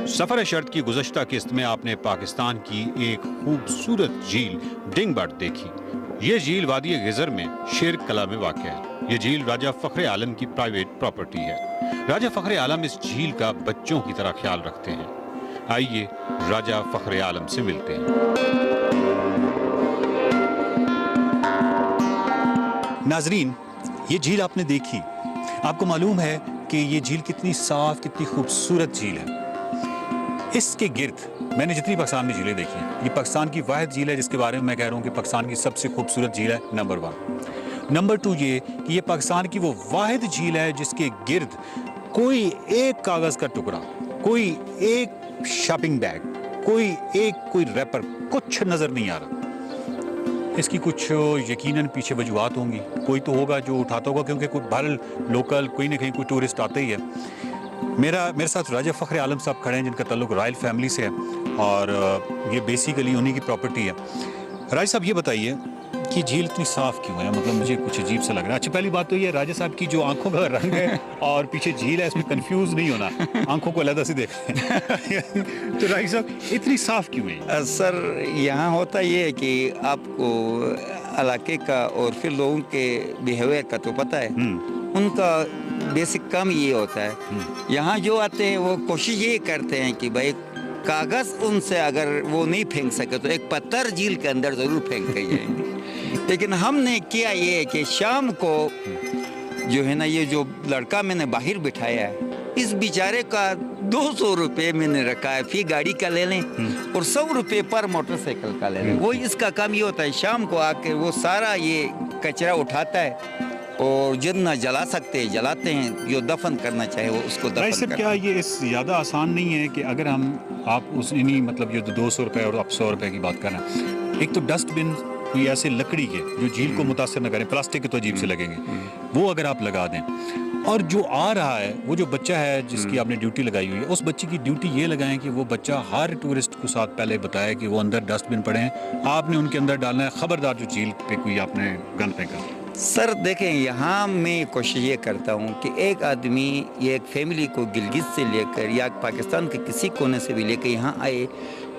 S6: सफर शर्त की गुज़श्ता किस्त में आपने पाकिस्तान की एक खूबसूरत झील डिंगबट देखी। ये झील वादी गिज़र में शेर कला में वाक़या है। ये झील राजा फ़ख्र आलम की प्राइवेट प्रॉपर्टी है। राजा फ़ख्र आलम इस झील का बच्चों की तरह ख्याल रखते हैं। आइए राजा फ़ख्र आलम से मिलते हैं।
S7: नाजरीन, ये झील आपने देखी, आपको मालूम है कि ये झील कितनी साफ, कितनी खूबसूरत झील है। इसके गिर्द मैंने जितनी पाकिस्तान में झीलें देखी हैं, ये पाकिस्तान की वाहिद झील है जिसके बारे में मैं कह रहा हूँ कि पाकिस्तान की सबसे खूबसूरत झील है। नंबर 1। नंबर 2 ये कि ये पाकिस्तान की वो वाहिद झील है जिसके गिर्द कोई एक कागज़ का टुकड़ा, कोई एक शॉपिंग बैग, कोई रैपर, कुछ नज़र नहीं आ रहा। इसकी कुछ यकीनन पीछे वजूहात होंगी। कोई तो होगा जो उठाता होगा, क्योंकि कोई बाहर लोकल कोई ना कहीं कोई टूरिस्ट आता ही है। मेरे साथ राजा फ़ख्र आलम साहब खड़े हैं जिनका ताल्लुक रॉयल फैमिली से है और ये बेसिकली उन्हीं की प्रॉपर्टी है। राजा साहब ये बताइए कि झील इतनी साफ़ क्यों है? मतलब मुझे कुछ अजीब सा लग रहा है। अच्छा, पहली बात तो ये राजा साहब की जो आंखों का रंग है और पीछे झील है, इसमें कंफ्यूज नहीं होना, आंखों को अलग से देखते हैं। तो राजा साहब इतनी साफ़ क्यों है?
S8: सर, यहाँ होता ये है कि आपको इलाके का और फिर लोगों के बिहेवियर का तो पता है। उनका बेसिक काम ये होता है, यहाँ जो आते हैं वो कोशिश ये करते हैं कि भाई कागज़ उनसे अगर वो नहीं फेंक सके तो एक पत्थर झील के अंदर ज़रूर फेंक के जाएंगे। लेकिन हमने किया ये है कि शाम को जो है ना, ये जो लड़का मैंने बाहर बिठाया है, इस बेचारे का 200 रुपये मैंने रखा है, फी गाड़ी का ले लें और 100 रुपये पर मोटरसाइकिल का ले लें। वो इसका काम ये होता है, शाम को आकर वो सारा ये कचरा उठाता है और जितना जला सकते हैं जलाते हैं, जो दफन करना चाहे वो उसको
S7: राय
S8: दफन
S7: साहब, क्या
S8: करते हैं।
S7: ये इस ज़्यादा आसान नहीं है कि अगर आप उस इन्हीं मतलब जो 200 रुपए और आप 100 रुपए की बात कर रहे हैं, एक तो डस्टबिन कोई ऐसे लकड़ी के जो झील को मुतासर न करें, प्लास्टिक के तो अजीब से लगेंगे, वो अगर आप लगा दें, और जो आ रहा है वो जो बच्चा है जिसकी आपने ड्यूटी लगाई हुई है, उस बच्चे की ड्यूटी ये लगाएं कि वो बच्चा हर टूरिस्ट को साथ पहले बताए कि वो अंदर डस्टबिन पड़े हैं, आपने उनके अंदर डालना है, खबरदार जो झील पे कोई आपने गंद फेंका।
S8: सर देखें, यहाँ मैं कोशिश ये करता हूँ कि एक आदमी ये एक फैमिली को गिलगित से लेकर या पाकिस्तान के किसी कोने से भी लेकर यहाँ आए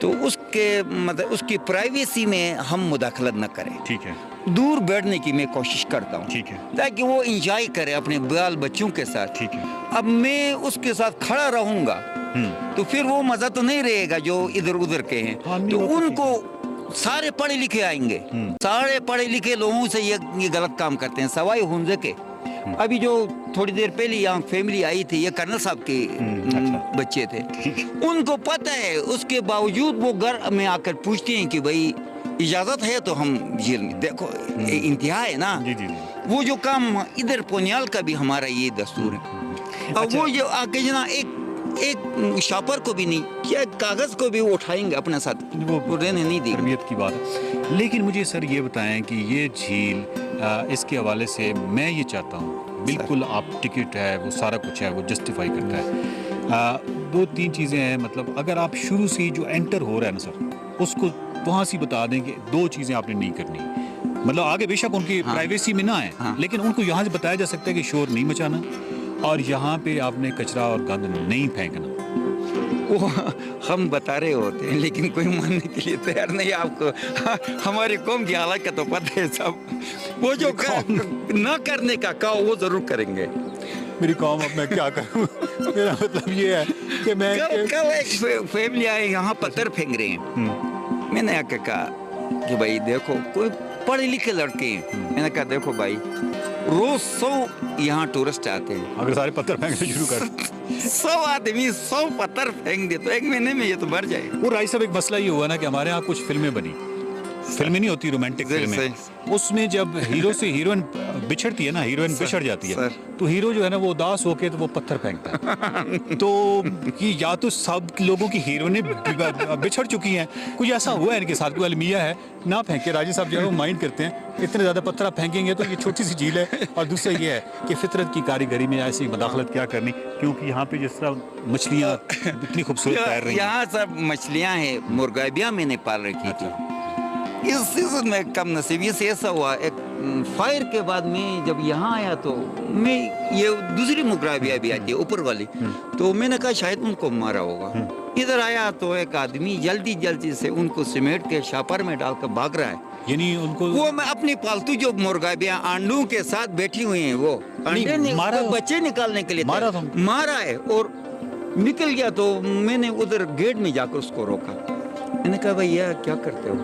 S8: तो उसके मतलब उसकी प्राइवेसी में हम मुदाखलत न करें।
S7: ठीक है,
S8: दूर बैठने की मैं कोशिश करता हूँ,
S7: ठीक है,
S8: ताकि वो इंजॉय करे अपने बाल बच्चों के साथ।
S7: ठीक है।
S8: अब मैं उसके साथ खड़ा रहूँगा तो फिर वो मज़ा तो नहीं रहेगा जो इधर उधर के हैं।
S7: हाँ, नहीं,
S8: तो
S7: वो तो
S8: उनको सारे पढ़े लिखे आएंगे, सारे पढ़े लिखे लोगों से ये गलत काम करते हैं, सवाई हुंजे के। अभी जो थोड़ी देर पहले यहाँ फैमिली आई थी, ये कर्नल साहब के बच्चे थे, उनको पता है, उसके बावजूद वो घर में आकर पूछते हैं कि भाई इजाजत है तो हम जेल में। देखो इंतहा है ना।
S7: जी जी।
S8: वो जो काम इधर पोनियाल का भी हमारा ये दस्तूर है। और वो जो आके जना एक शॉपर को भी नहीं क्या कागज को भी वो उठाएंगे अपने साथ, वो रहने नहीं देंगे।
S7: तरबियत की बात है। लेकिन मुझे सर ये बताएं कि ये झील इसके हवाले से मैं ये चाहता हूँ, बिल्कुल आप टिकट है वो सारा कुछ है वो जस्टिफाई करता है। 2-3 चीज़ें हैं, मतलब अगर आप शुरू से ही जो एंटर हो रहा है ना सर, उसको वहाँ से बता दें कि 2 चीज़ें आपने नहीं करनी। मतलब आगे बेशक उनकी प्राइवेसी में ना आए, लेकिन उनको यहाँ से बताया जा सकता है कि शोर नहीं मचाना और यहाँ पे आपने कचरा और गंद नहीं फेंकना।
S8: वो हम बता रहे होते हैं लेकिन कोई मानने के लिए तैयार नहीं। आपको हमारी कौम की हालत का तो पता है सब। वो जो न करने का कहो वो जरूर करेंगे।
S7: मेरी कौम, अब मैं क्या करूँ? मेरा मतलब ये है कि मैं
S8: कल एक फैमिली आए यहाँ पत्थर फेंक रहे हैं। मैंने आके कहा कि भाई देखो कोई पढ़े लिखे लड़के हैं। मैंने कहा देखो भाई रोज 100 यहाँ टूरिस्ट आते हैं,
S7: अगर सारे पत्थर फेंकना शुरू कर
S8: 100 आदमी 100 पत्थर फेंक दे तो 1 महीने में ये तो भर जाएगा।
S7: वो राय साहब, एक मसला ये हुआ ना कि हमारे यहाँ कुछ फिल्में बनी, फिल्में नहीं होती रोमांटिक फिल्में, उसमें जब हीरो से हीरोइन बिछड़ती है ना, हीरोइन बिछड़ जाती है, तो हीरो जो है ना वो उदास होके तो वो पत्थर फेंकता है। तो कि या तो सब लोगों की हीरोइनें बिछड़ चुकी हैं, कुछ ऐसा हुआ है इनके साथ, कोई अलमिया है ना फेंके। राजी साहब जो है वो माइंड करते हैं इतने ज़्यादा पत्थर आप फेंकेंगे तो ये छोटी सी झील है। और दूसरा ये है कि फितरत की कारीगरी में ऐसी मदाखलत क्या करनी, क्योंकि यहाँ पे जिस तरह मछलियाँ इतनी खूबसूरत तैर रही हैं,
S8: यहाँ सब मछलियाँ हैं, मुर्गाबियाँ मैंने पाल रखी थी। इस सीजन में कम नसीबी से ऐसा हुआ, एक फायर के बाद में जब यहाँ आया तो मैं ये दूसरी मुर्गाबियाँ भी आती है ऊपर वाली, तो मैंने कहा शायद उनको मारा होगा। इधर आया तो एक आदमी जल्दी जल्दी से उनको सिमेट के शापर में डालकर भाग रहा है।
S7: यानी उनको
S8: वो मैं अपनी पालतू जो मुर्गाबियाँ अंडों के साथ बैठी हुई हैं, वो अंडे
S7: मारा,
S8: बच्चे निकालने के लिए मारा है और निकल गया। तो मैंने उधर गेट में जाकर उसको रोका। मैंने कहा भैया क्या करते हो?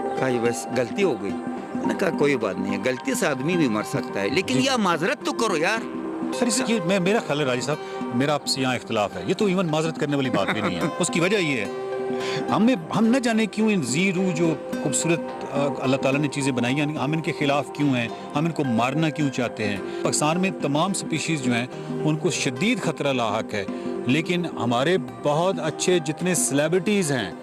S8: कहा ये बस गलती हो गई। मैंने कहा कोई बात नहीं है, गलती से आदमी भी मर सकता है, लेकिन यह माजरत तो करो यार।
S7: सर इसकी मेरा ख्याल है राजी साहब, मेरा आपसे यहाँ इख्तिलाफ है, ये तो इवन माजरत करने वाली बात भी नहीं है। उसकी वजह ये है हम न जाने क्यों इन ज़ीरू जो खूबसूरत अल्लाह ताला ने चीज़ें बनाई हैं, हम इनके ख़िलाफ़ क्यों हैं, हम इनको मारना क्यों चाहते हैं। पाकिस्तान में तमाम स्पीशीज़ जो हैं उनको शदीद ख़तरा लाहक है, लेकिन हमारे बहुत अच्छे जितने सेलिब्रिटीज़ हैं,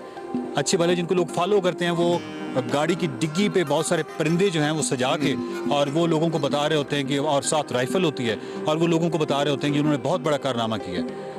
S7: अच्छे वाले जिनको लोग फॉलो करते हैं, वो गाड़ी की डिग्गी पे बहुत सारे परिंदे जो हैं वो सजा के और वो लोगों को बता रहे होते हैं कि, और साथ राइफल होती है, और वो लोगों को बता रहे होते हैं कि उन्होंने बहुत बड़ा कारनामा किया है।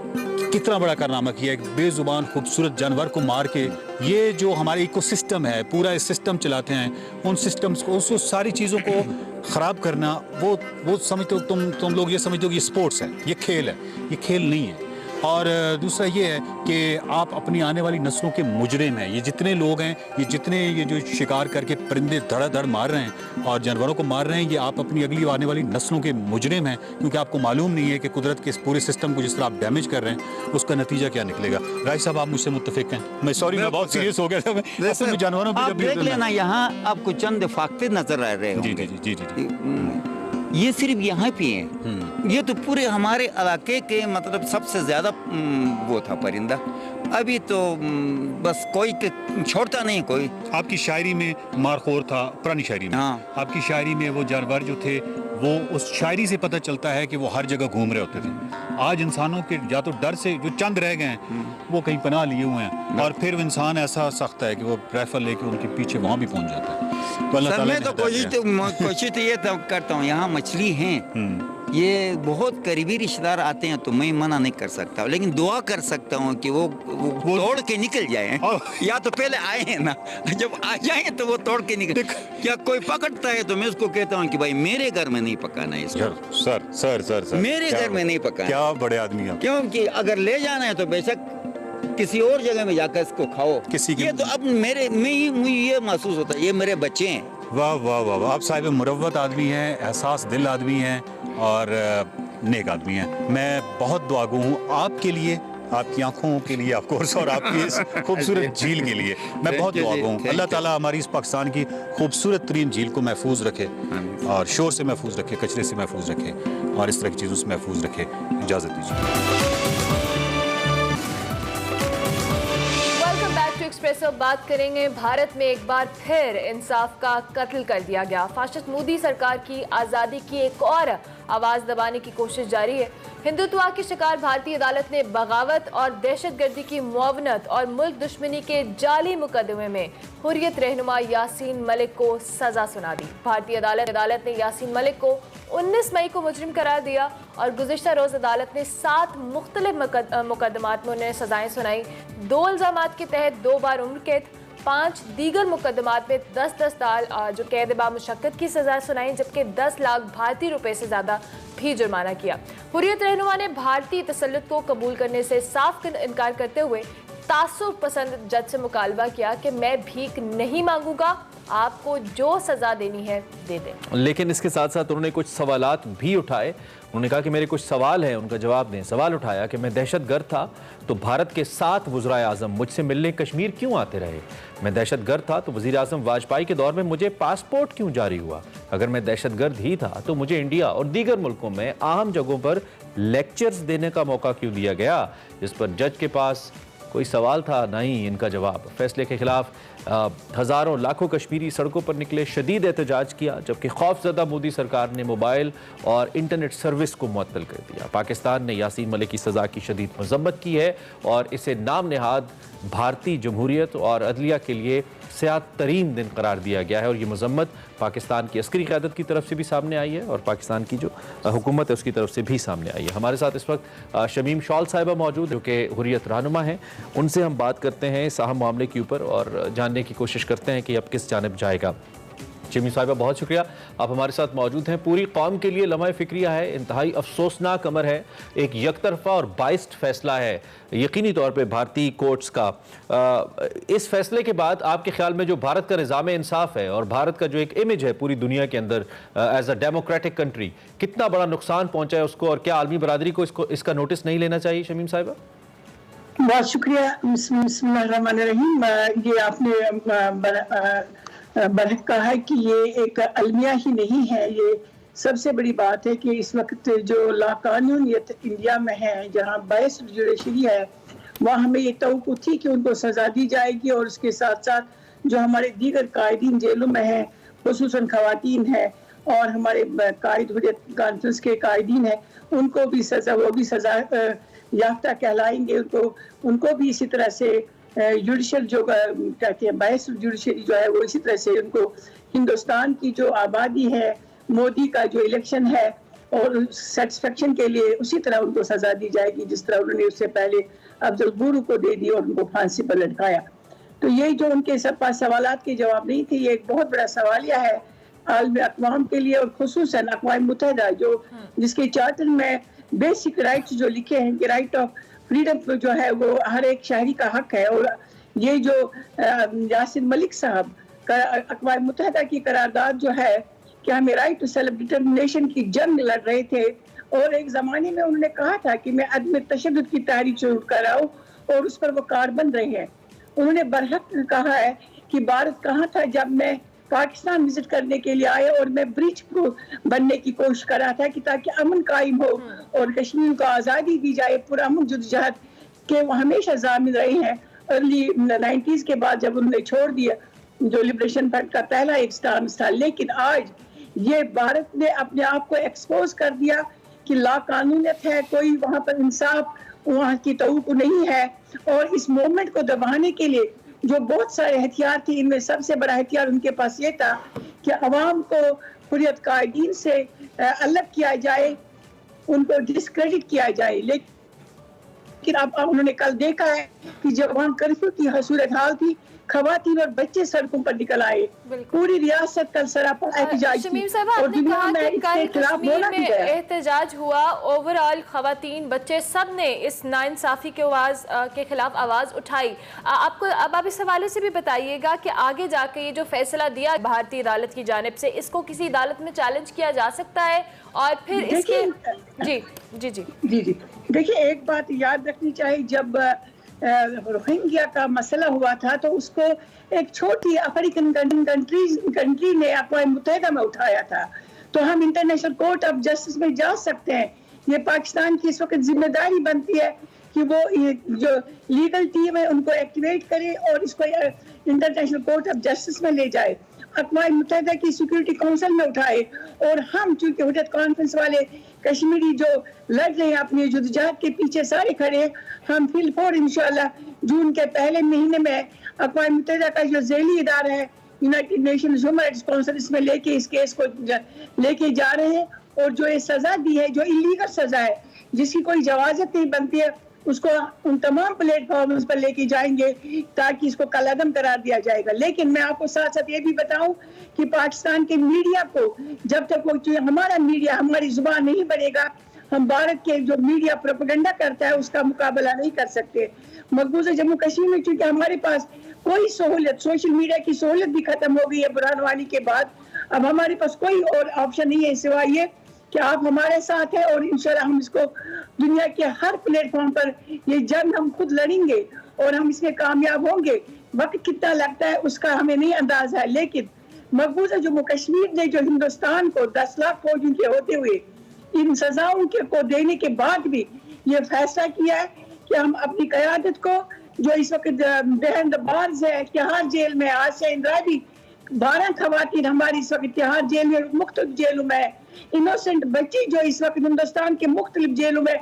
S7: कितना बड़ा कारनामा किया, एक बेजुबान खूबसूरत जानवर को मार के। ये जो हमारे इकोसिस्टम है, पूरा सिस्टम चलाते हैं, उन सिस्टम्स को, उस सारी चीज़ों को ख़राब करना, वो समझते हो तुम लोग ये समझते हो कि ये स्पोर्ट्स है, ये खेल है। ये खेल नहीं है। और दूसरा ये है कि आप अपनी आने वाली नस्लों के मुजरिम हैं। ये जितने लोग हैं, ये जो शिकार करके परिंदे धड़ाधड़ मार रहे हैं और जानवरों को मार रहे हैं, ये आप अपनी अगली आने वाली नस्लों के मुजरिम हैं, क्योंकि आपको मालूम नहीं है कि कुदरत के इस पूरे सिस्टम को जिस तरह आप डैमेज कर रहे हैं उसका नतीजा क्या निकलेगा। राय साहब आप मुझसे मुत्तफिक हैं? मैं सॉरी, मैं बहुत सीरियस हो गया था। असल में जानवरों
S8: पर देख लेना, यहाँ आपको चंद फाख्ते नजर आ रहे
S7: जी जी जी जी।
S8: ये सिर्फ यहाँ पे हैं। ये तो पूरे हमारे इलाके के मतलब सबसे ज्यादा वो था परिंदा। अभी तो बस कोई छोड़ता नहीं कोई।
S7: आपकी शायरी में मारखोर था, पुरानी शायरी में।
S8: हाँ।
S7: आपकी शायरी में वो जानवर जो थे वो उस शायरी से पता चलता है कि वो हर जगह घूम रहे होते थे। आज इंसानों के या तो डर से जो चंद रह गए हैं वो कहीं पनाह लिए हुए हैं, और फिर इंसान ऐसा सख्त है कि वो राइफल लेके उनके पीछे वहाँ भी पहुँच जाता है। तो अल्लाह ताला
S8: मैं तो कोशिश तो ये करता हूँ, यहाँ मछली हैं, ये बहुत करीबी रिश्तेदार आते हैं तो मैं मना नहीं कर सकता, लेकिन दुआ कर सकता हूँ कि वो तोड़ के निकल जाए। या तो पहले आए हैं ना, जब आ जाए तो वो तोड़ के निकल। क्या कोई पकड़ता है तो मैं उसको कहता हूँ कि भाई मेरे घर में नहीं पकाना है इसको।
S7: सर
S8: मेरे घर में नहीं पकाना।
S7: क्या बड़े आदमी हैं।
S8: क्योंकि अगर ले जाना है तो बेशक किसी और जगह में जाकर इसको खाओ। ये तो अब मुझे ये महसूस होता है ये मेरे बच्चे हैं।
S7: वाह वाह वाह वाह, आप साहिब मुरव्वत आदमी हैं, एहसास दिल आदमी हैं और नेक आदमी हैं। मैं बहुत दुआगो हूँ आपके लिए, आपकी आंखों के लिए ऑफ कोर्स, और आपकी इस खूबसूरत झील के लिए मैं बहुत दुआगो हूँ। अल्लाह ताला हमारी इस पाकिस्तान की खूबसूरत तरीन झील को महफूज रखे, और शोर से महफूज रखे, कचरे से महफूज रखे, और इस तरह की चीज़ों से महफूज रखे। इजाज़त दीजिए।
S1: एक्सप्रेसो बात करेंगे। भारत में एक बार फिर इंसाफ का कत्ल कर दिया गया। फाशिस्ट मोदी सरकार की आज़ादी की एक और आवाज़ दबाने की कोशिश जारी है। हिंदुत्व की शिकार भारतीय अदालत ने बगावत और दहशतगर्दी की मुआवनत और मुल्क दुश्मनी के जाली मुकदमे में हुर्रियत रहनुमा यासीन मलिक को सजा सुना दी। भारतीय अदालत ने यासीन मलिक को 19 मई को मुजरिम करार दिया और गुज़िश्ता रोज़ अदालत ने 7 मुख्तलिफ मुकदमात में उन्हें सजाएं सुनाई। 2 इल्ज़ामात के तहत 2 बार उम्र कैद, 5 दीगर मुकदमात में 10-10 साल जो कैद बामुशक्कत की सजा सुनाई, जबकि 10 लाख भारतीय रुपए से ज़्यादा भी जुर्माना किया। हुर्रियत रहनुमा ने भारतीय तसल्लुत को कबूल करने से साफ इनकार करते हुए तासुब पसंद जज से मुकालबा किया कि मैं भीख नहीं मांगूंगा, आपको जो सजा देनी है दे दें।
S2: लेकिन इसके साथ साथ उन्होंने कुछ सवालात भी उठाए। उन्होंने कहा कि मेरे कुछ सवाल हैं, उनका जवाब दें। सवाल उठाया कि मैं दहशतगर्द था तो भारत के 7 वज़राए आज़म मुझसे मिलने कश्मीर क्यों आते रहे? मैं दहशतगर्द था तो वज़ीर आज़म वाजपेयी के दौर में मुझे पासपोर्ट क्यों जारी हुआ? अगर मैं दहशतगर्द ही था तो मुझे इंडिया और दीगर मुल्कों में अहम जगहों पर लेक्चर्स देने का मौका क्यों दिया गया? जिस पर जज के पास कोई सवाल था, नहीं इनका जवाब। फैसले के खिलाफ हज़ारों लाखों कश्मीरी सड़कों पर निकले, शदीद एहतजाज किया, जबकि खौफजदा मोदी सरकार ने मोबाइल और इंटरनेट सर्विस को मुअत्तल कर दिया। पाकिस्तान ने यासीन मलिक की सज़ा की शदीद मज़म्मत की है और इसे नाम नहाद भारतीय जमहूरियत और अदलिया के लिए सयाद तरीन दिन करार दिया गया है। और ये मज़म्मत पाकिस्तान की अस्करी क़यादत की तरफ से भी सामने आई है और पाकिस्तान की जो हुकूमत है उसकी तरफ से भी सामने आई है। हमारे साथ इस वक्त शमीम शॉल साहिबा मौजूद जो कि हुर्रियत रहनुमा हैं। उनसे हम बात करते हैं इस अहम मामले के ऊपर और जानने की कोशिश करते हैं कि अब किस जानिब जाएगा। शमीम साहिबा बहुत शुक्रिया, आप हमारे साथ मौजूद हैं। पूरी कौम के लिए लम्हा फ़िक्रिया है, इंतहाई अफसोसनाक अमर है, एक यकतरफा और बाइस्ड फैसला है यकीनी तौर पे भारतीय कोर्ट्स का। इस फैसले के बाद आपके ख्याल में जो भारत का निज़ाम इंसाफ है और भारत का जो एक इमेज है पूरी दुनिया के अंदर एज अ डेमोक्रेटिक कंट्री, कितना बड़ा नुकसान पहुँचा है उसको, और क्या आलमी बरादरी को इसका नोटिस नहीं लेना चाहिए? शमीम साहिबा
S9: बहुत शुक्रिया। बिस्मिल्लाहिर्रहमानिर्रहीम। ये आपने बरहक कहा है कि ये एक अलमिया ही नहीं है, ये सबसे बड़ी बात है कि इस वक्त जो लाकानूनियत इंडिया में है, जहाँ बाइस्ड जुडिशरी है, वहाँ हमें ये तवक्को थी कि उनको सज़ा दी जाएगी और उसके साथ साथ जो हमारे दीगर कायदीन जेलों में हैं, खुसूसन ख़वातीन हैं और हमारे कायद हुर्रियत कॉन्फ्रेंस के कायदीन हैं, उनको भी सज़ा, वो भी सज़ा याफ्ता कहलाएंगे। उनको भी इसी तरह से जुडिशल जो कहते हैं बाइस जुडिशरी जो है वो इसी तरह से उनको हिंदुस्तान की जो आबादी है, मोदी का जो इलेक्शन है और सेटिस्फेक्शन के लिए उसी तरह उनको सज़ा दी जाएगी जिस तरह उन्होंने उससे पहले अफजल गुरु को दे दी और उनको फांसी पर लटकाया। तो ये जो उनके सब पास सवालात के जवाब नहीं थे, ये एक बहुत बड़ा सवालिया है आलमी अक़वाम के लिए और खुसूसन अक़वाम मुत्तहिदा जो जिसके चार्टर में बेसिक राइट्स जो लिखे हैं कि राइट ऑफ फ्रीडम जो है वो हर एक शहरी का हक है। और ये जो यासीन मलिक साहब का अक़वाम मुत्तहिदा की करारदाद जो है कि हमें राइट टू सेल्फ डिटर्मिनेशन की जंग लड़ रहे थे और एक ज़माने में उन्होंने कहा था कि मैं अदम तशद्दुद की तहरीक शुरू कराऊं और उस पर वो कारबंद रहे हैं। उन्होंने बरहक कहा है कि भारत कहाँ था जब मैं पाकिस्तान विजिट करने के लिए आए और मैं ब्रिज प्रूफ बनने की कोशिश कर रहा था कि ताकि अमन कायम हो और कश्मीर को आज़ादी दी जाए। पुरअमन जद्दोजहद के वो हमेशा ज़ामिन रहे हैं। अर्ली 90s के बाद जब उन्होंने छोड़ दिया जो लिबरेशन फ्रंट का पहला एक स्टांस था, लेकिन आज ये भारत ने अपने आप को एक्सपोज कर दिया कि लाकानूनियत है, कोई वहाँ पर इंसाफ वहाँ की तौक़ नहीं है। और इस मोमेंट को दबाने के लिए जो बहुत सारे हथियार थे, इनमें सबसे बड़ा हथियार उनके पास ये था कि अवाम को हुर्रियत कायदीन से अलग किया जाए, उनको डिस्क्रेडिट किया जाए। लेकिन अब उन्होंने कल देखा है कि जब वहाँ कर्फ्यू की सूरत हाल थी, खवातीन और बच्चे सड़कों पर निकल आए, पूरी रियासत कल सरापा एहतजाज की।
S1: शमीम साहब, आपने कहा कि कल कश्मीर में एहतजाज हुआ, ओवरऑल खवातीन बच्चे सब ने इस नाइंसाफी के के खिलाफ आवाज उठाई। आपको अब आप इस हवाले से भी बताइएगा कि आगे जाके ये जो फैसला दिया भारतीय अदालत की जानिब से, इसको किसी अदालत में चैलेंज किया जा सकता है? और फिर इसके जी जी जी जी जी
S9: देखिए, एक बात याद रखनी चाहिए, जब रोहिंग्या का मसला हुआ था तो उसको एक छोटी अफ्रीकन कंट्री ने अक़वाम मुत्तहिदा में उठाया था। तो हम इंटरनेशनल कोर्ट ऑफ जस्टिस में जा सकते हैं। ये पाकिस्तान की इस वक्त जिम्मेदारी बनती है कि वो जो लीगल टीम है उनको एक्टिवेट करे और इसको इंटरनेशनल कोर्ट ऑफ जस्टिस में ले जाए, अक़वाम मुत्तहिदा की सिक्योरिटी काउंसिल में उठाए। और हम चूंकि हुर्रियत कॉन्फ्रेंस वाले कश्मीरी जो लड़ रहे हैं अपनी जुदोजहद के पीछे सारे खड़े हैं, हम फिलफोर इंशाल्लाह जून के पहले महीने में अक़वाम मुत्तहिदा का जो ज़ैली इदारा है United Nations human rights council, इसमें लेके इस केस को लेके जा रहे हैं। और जो ये सजा दी है, जो इलीगल सजा है जिसकी कोई जवाजत नहीं बनती है, उसको उन तमाम प्लेटफॉर्म्स पर लेके जाएंगे ताकि इसको कलअदम करार दिया जाएगा। लेकिन मैं आपको साथ साथ ये भी बताऊं कि पाकिस्तान के मीडिया को जब तक वो हमारा मीडिया हमारी जुबान नहीं बनेगा, हम भारत के जो मीडिया प्रोपेगेंडा करता है उसका मुकाबला नहीं कर सकते। मकबूजा जम्मू कश्मीर में चूंकि हमारे पास कोई सहूलियत, सोशल मीडिया की सहूलियत भी खत्म हो गई है बुरहान वानी के बाद, अब हमारे पास कोई और ऑप्शन नहीं है सिवाय ये कि आप हमारे साथ हैं और इंशाल्लाह हम इसको दुनिया के हर प्लेटफॉर्म पर ये जंग हम खुद लड़ेंगे और हम इसमें कामयाब होंगे। वक्त कितना लगता है उसका हमें नहीं अंदाजा है, लेकिन मकबूजा जम्मू कश्मीर ने जो हिंदुस्तान को 10 लाख फौजियों के होते हुए इन सजाओं को देने के बाद भी ये फैसला किया है कि हम अपनी क़यादत को, जो इस वक्त बेहद बार्ज है तिहाड़ जेल में, आज से इंदिराजी 12 खवातीन हमारी इस वक्त तिहाड़ जेल में, मुख्तलिफ जेलों में, इनोसेंट बच्ची जो इस वक्त हिंदुस्तान के मुख्तलिफ जेलों में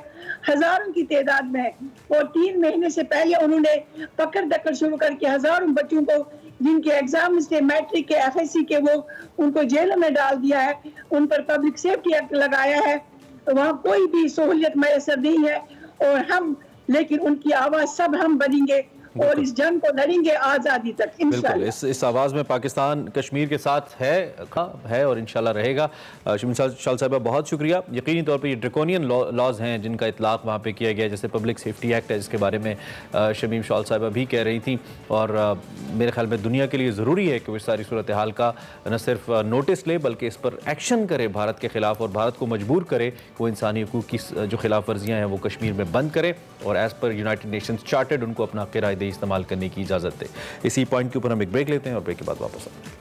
S9: हजारों की तादाद में है। और 3 महीने से पहले उन्होंने पकड़ दकड़ शुरू करके हजारों बच्चों को जिनके एग्जाम्स थे, मैट्रिक के, FSC के, वो उनको जेलों में डाल दिया है, उन पर पब्लिक सेफ्टी एक्ट लगाया है। वहाँ कोई भी सहूलियत मैसर नहीं है और हम, लेकिन उनकी आवाज सब हम बनेंगे और इस जंग को लड़ेंगे आज़ादी तक इंशाल्लाह।
S2: इस आवाज़ में पाकिस्तान कश्मीर के साथ है और इंशाल्लाह रहेगा। शमीम शाल साहिबा, बहुत शुक्रिया। यकीनी तौर पर ये ड्रैकोनियन लॉज हैं जिनका इतलाक़ वहाँ पे किया गया, जैसे पब्लिक सेफ्टी एक्ट है जिसके बारे में शमीम शाल साहिबा भी कह रही थी। और मेरे ख्याल में दुनिया के लिए ज़रूरी है कि वो इस सारी सूरत हाल का न सिर्फ नोटिस ले बल्कि इस पर एक्शन करे भारत के ख़िलाफ़, और भारत को मजबूर करे वो इंसानी हकूक़ की जो खिलाफ वर्जियाँ हैं वो कश्मीर में बंद करे और as per United Nations chartered उनको अपना किराए इस्तेमाल करने की इजाजत दे। इसी पॉइंट के ऊपर हम एक ब्रेक लेते हैं और ब्रेक के बाद वापस आते हैं।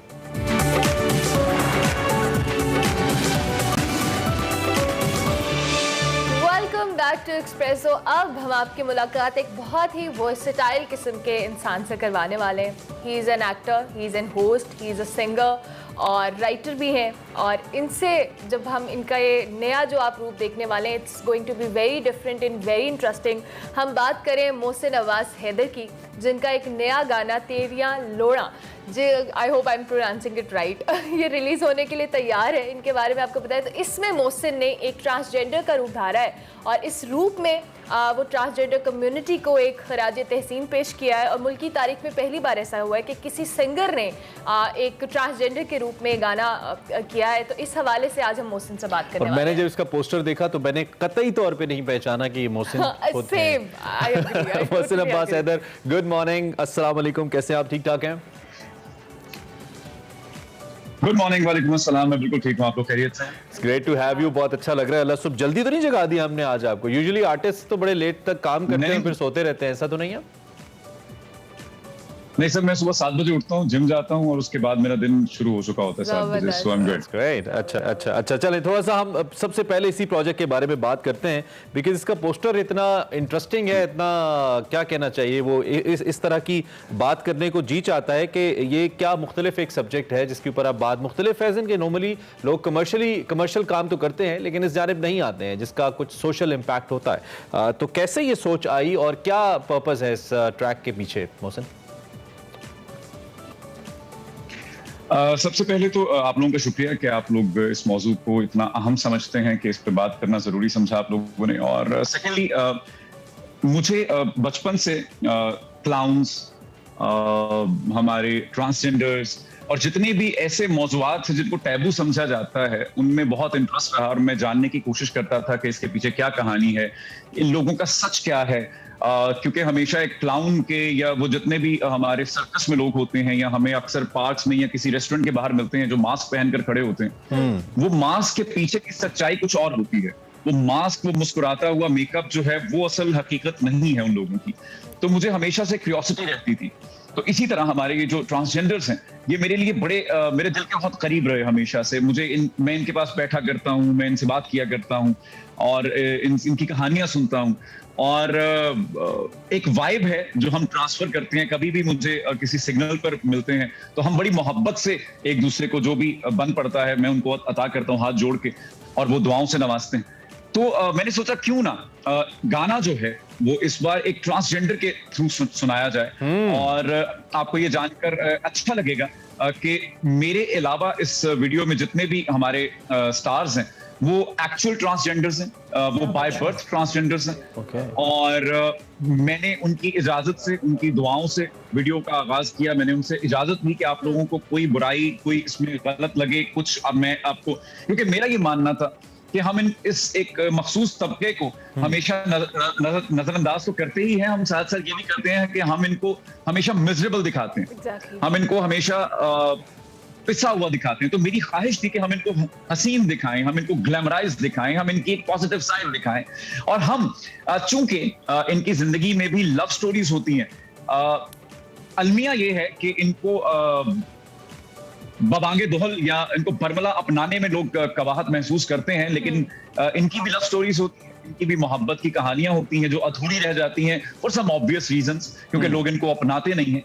S1: Welcome back to expresso. अब हम आपकी मुलाकात एक बहुत ही वर्सेटाइल किस्म के इंसान से करवाने वाले हैं। He is an actor, he is an host, he is a singer और राइटर भी हैं। और इनसे जब हम इनका ये नया जो आप रूप देखने वाले हैं, it's going to be very different and very interesting. हम बात करें मोहसिन अब्बास हैदर की, जिनका एक नया गाना तेरियां लोड़ा, जो I hope I am pronouncing it right, ये रिलीज़ होने के लिए तैयार है। इनके बारे में आपको पता है, तो इसमें मोहसिन ने एक ट्रांसजेंडर का रूप धारा है और इस रूप में वो ट्रांसजेंडर कम्युनिटी को एक खराज तहसीन पेश किया है। और मुल्क की तारीख में पहली बार ऐसा हुआ है कि किसी सिंगर ने एक ट्रांसजेंडर के रूप में गाना किया है। तो इस हवाले से आज हम मोहसिन से बात करने वाले हैं।
S2: मैंने जब इसका पोस्टर देखा तो मैंने कतई तौर पे नहीं पहचाना कि ये मोहसिन खुद हैं। मोहसिन अब्बास हैदर, गुड मॉर्निंग, अस्सलाम वालेकुम, कैसे आप? ठीक ठाक हैं?
S10: गुड मॉर्निंग, वालेकुम अस्सलाम, मैं बिल्कुल ठीक हूँ, आप लोग खैरियत से हैं?
S2: It's great to have you, बहुत अच्छा लग रहा है। अल्लाह सुबह जल्दी तो नहीं जगा दिया हमने आज आपको? यूजुअली आर्टिस्ट तो बड़े लेट तक काम करते हैं फिर सोते रहते हैं, ऐसा तो नहीं है?
S10: नहीं सर, मैं सुबह 7 बजे उठता हूँ, जिम जाता हूँ और उसके बाद मेरा दिन शुरू हो चुका होता है 7 बजे। सो आई एम गुड।
S2: ग्रेट। अच्छा चले थोड़ा सा हम सबसे पहले इसी प्रोजेक्ट के बारे में बात करते हैं, बिकॉज इसका पोस्टर इतना इंटरेस्टिंग है, इतना क्या कहना चाहिए, वो इस तरह की बात करने को जी चाहता है कि ये क्या मुख्तलिफ एक सब्जेक्ट है जिसके ऊपर आप बात मुख्तलिफ है कि नॉर्मली लोग कमर्शियल काम तो करते हैं लेकिन इस जानिब नहीं आते हैं जिसका कुछ सोशल इम्पैक्ट होता है। तो कैसे ये सोच आई और क्या पर्पस है इस ट्रैक के पीछे मोहसिन?
S10: सबसे पहले तो आप लोगों का शुक्रिया कि आप लोग इस मौजू को इतना अहम समझते हैं कि इस पे बात करना जरूरी समझा आप लोगों ने। और सेकेंडली मुझे बचपन से क्लाउन्स, हमारे ट्रांसजेंडर्स और जितने भी ऐसे मौजूआत हैं जिनको टैबू समझा जाता है उनमें बहुत इंटरेस्ट रहा और मैं जानने की कोशिश करता था कि इसके पीछे क्या कहानी है, इन लोगों का सच क्या है। क्योंकि हमेशा एक क्लाउन के या वो जितने भी हमारे सर्कस में लोग होते हैं या हमें अक्सर पार्क्स में या किसी रेस्टोरेंट के बाहर मिलते हैं जो मास्क पहनकर खड़े होते हैं, वो मास्क के पीछे की सच्चाई कुछ और होती है। वो मास्क, वो मुस्कुराता हुआ मेकअप जो है वो असल हकीकत नहीं है उन लोगों की। तो मुझे हमेशा से क्यूरियोसिटी रहती थी। तो इसी तरह हमारे ये जो ट्रांसजेंडर्स हैं ये मेरे लिए बड़े मेरे दिल के बहुत करीब रहे हमेशा से। मैं इनके पास बैठा करता हूँ, मैं इनसे बात किया करता हूँ और इनकी कहानियां सुनता हूँ। और एक वाइब है जो हम ट्रांसफर करते हैं। कभी भी मुझे किसी सिग्नल पर मिलते हैं तो हम बड़ी मोहब्बत से एक दूसरे को जो भी बन पड़ता है मैं उनको अता करता हूँ हाथ जोड़ के और वो दुआओं से नवाजते हैं। तो मैंने सोचा क्यों ना गाना जो है वो इस बार एक ट्रांसजेंडर के थ्रू सुनाया जाए। और आपको ये जानकर अच्छा लगेगा कि मेरे अलावा इस वीडियो में जितने भी हमारे स्टार्स हैं वो एक्चुअल ट्रांसजेंडर्स हैं, वो बाय बर्थ ट्रांसजेंडर्स हैं। और मैंने उनकी इजाजत से, उनकी दुआओं से वीडियो का आगाज किया। मैंने उनसे इजाजत दी कि आप लोगों को कोई बुराई, कोई इसमें गलत लगे कुछ, अब मैं आपको, क्योंकि मेरा ये मानना था कि हम इस एक मखसूस तबके को हमेशा नजरअंदाज तो करते ही हैं, हम साथ साथ ये भी करते हैं कि हम इनको हमेशा मिजरेबल दिखाते हैं, हम इनको हमेशा पिसा हुआ दिखाते हैं। तो मेरी ख्वाहिश थी कि हम इनको हसीन दिखाएं, हम इनको ग्लैमराइज दिखाएं, हम इनकी एक पॉजिटिव साइड दिखाएं। और हम चूंकि इनकी जिंदगी में भी लव स्टोरीज होती हैं, अलमिया ये है कि इनको बबांगे दोहल या इनको बरमला अपनाने में लोग कवाहत महसूस करते हैं, लेकिन इनकी भी लव स्टोरीज होती हैं, इनकी भी मोहब्बत की कहानियां होती हैं जो अधूरी रह जाती हैं फॉर सम ऑब्वियस रीजंस, क्योंकि लोग इनको अपनाते नहीं हैं।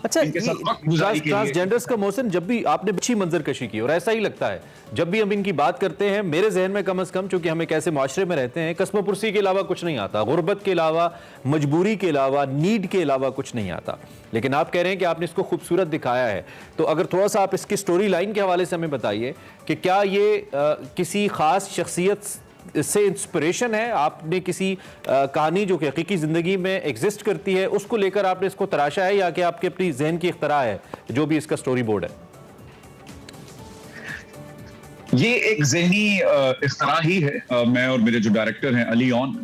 S2: अच्छा, ट्रांसजेंडर्स का मौसम जब भी आपने अच्छी मंजर कशी की और ऐसा ही लगता है जब भी हम इनकी बात करते हैं, मेरे जहन में कम से कम, चूंकि हम एक ऐसे माशरे में रहते हैं, कस्म पुरसी के अलावा कुछ नहीं आता, गुर्बत के अलावा, मजबूरी के अलावा, नीड के अलावा कुछ नहीं आता। लेकिन आप कह रहे हैं कि आपने इसको खूबसूरत दिखाया है। तो अगर थोड़ा सा आप इसकी स्टोरी लाइन के हवाले से हमें बताइए कि क्या ये किसी खास शख्सियत से इंस्पिरेशन है, आपने किसी कहानी जो कि हकीकी जिंदगी में एग्जिस्ट करती है उसको लेकर आपने इसको तराशा है, या कि आपके अपनी जहन की इख्तरा है जो भी इसका स्टोरी बोर्ड है?
S10: ये एक जहनी इख्तरा ही है। मैं और मेरे जो डायरेक्टर हैं अली ऑन,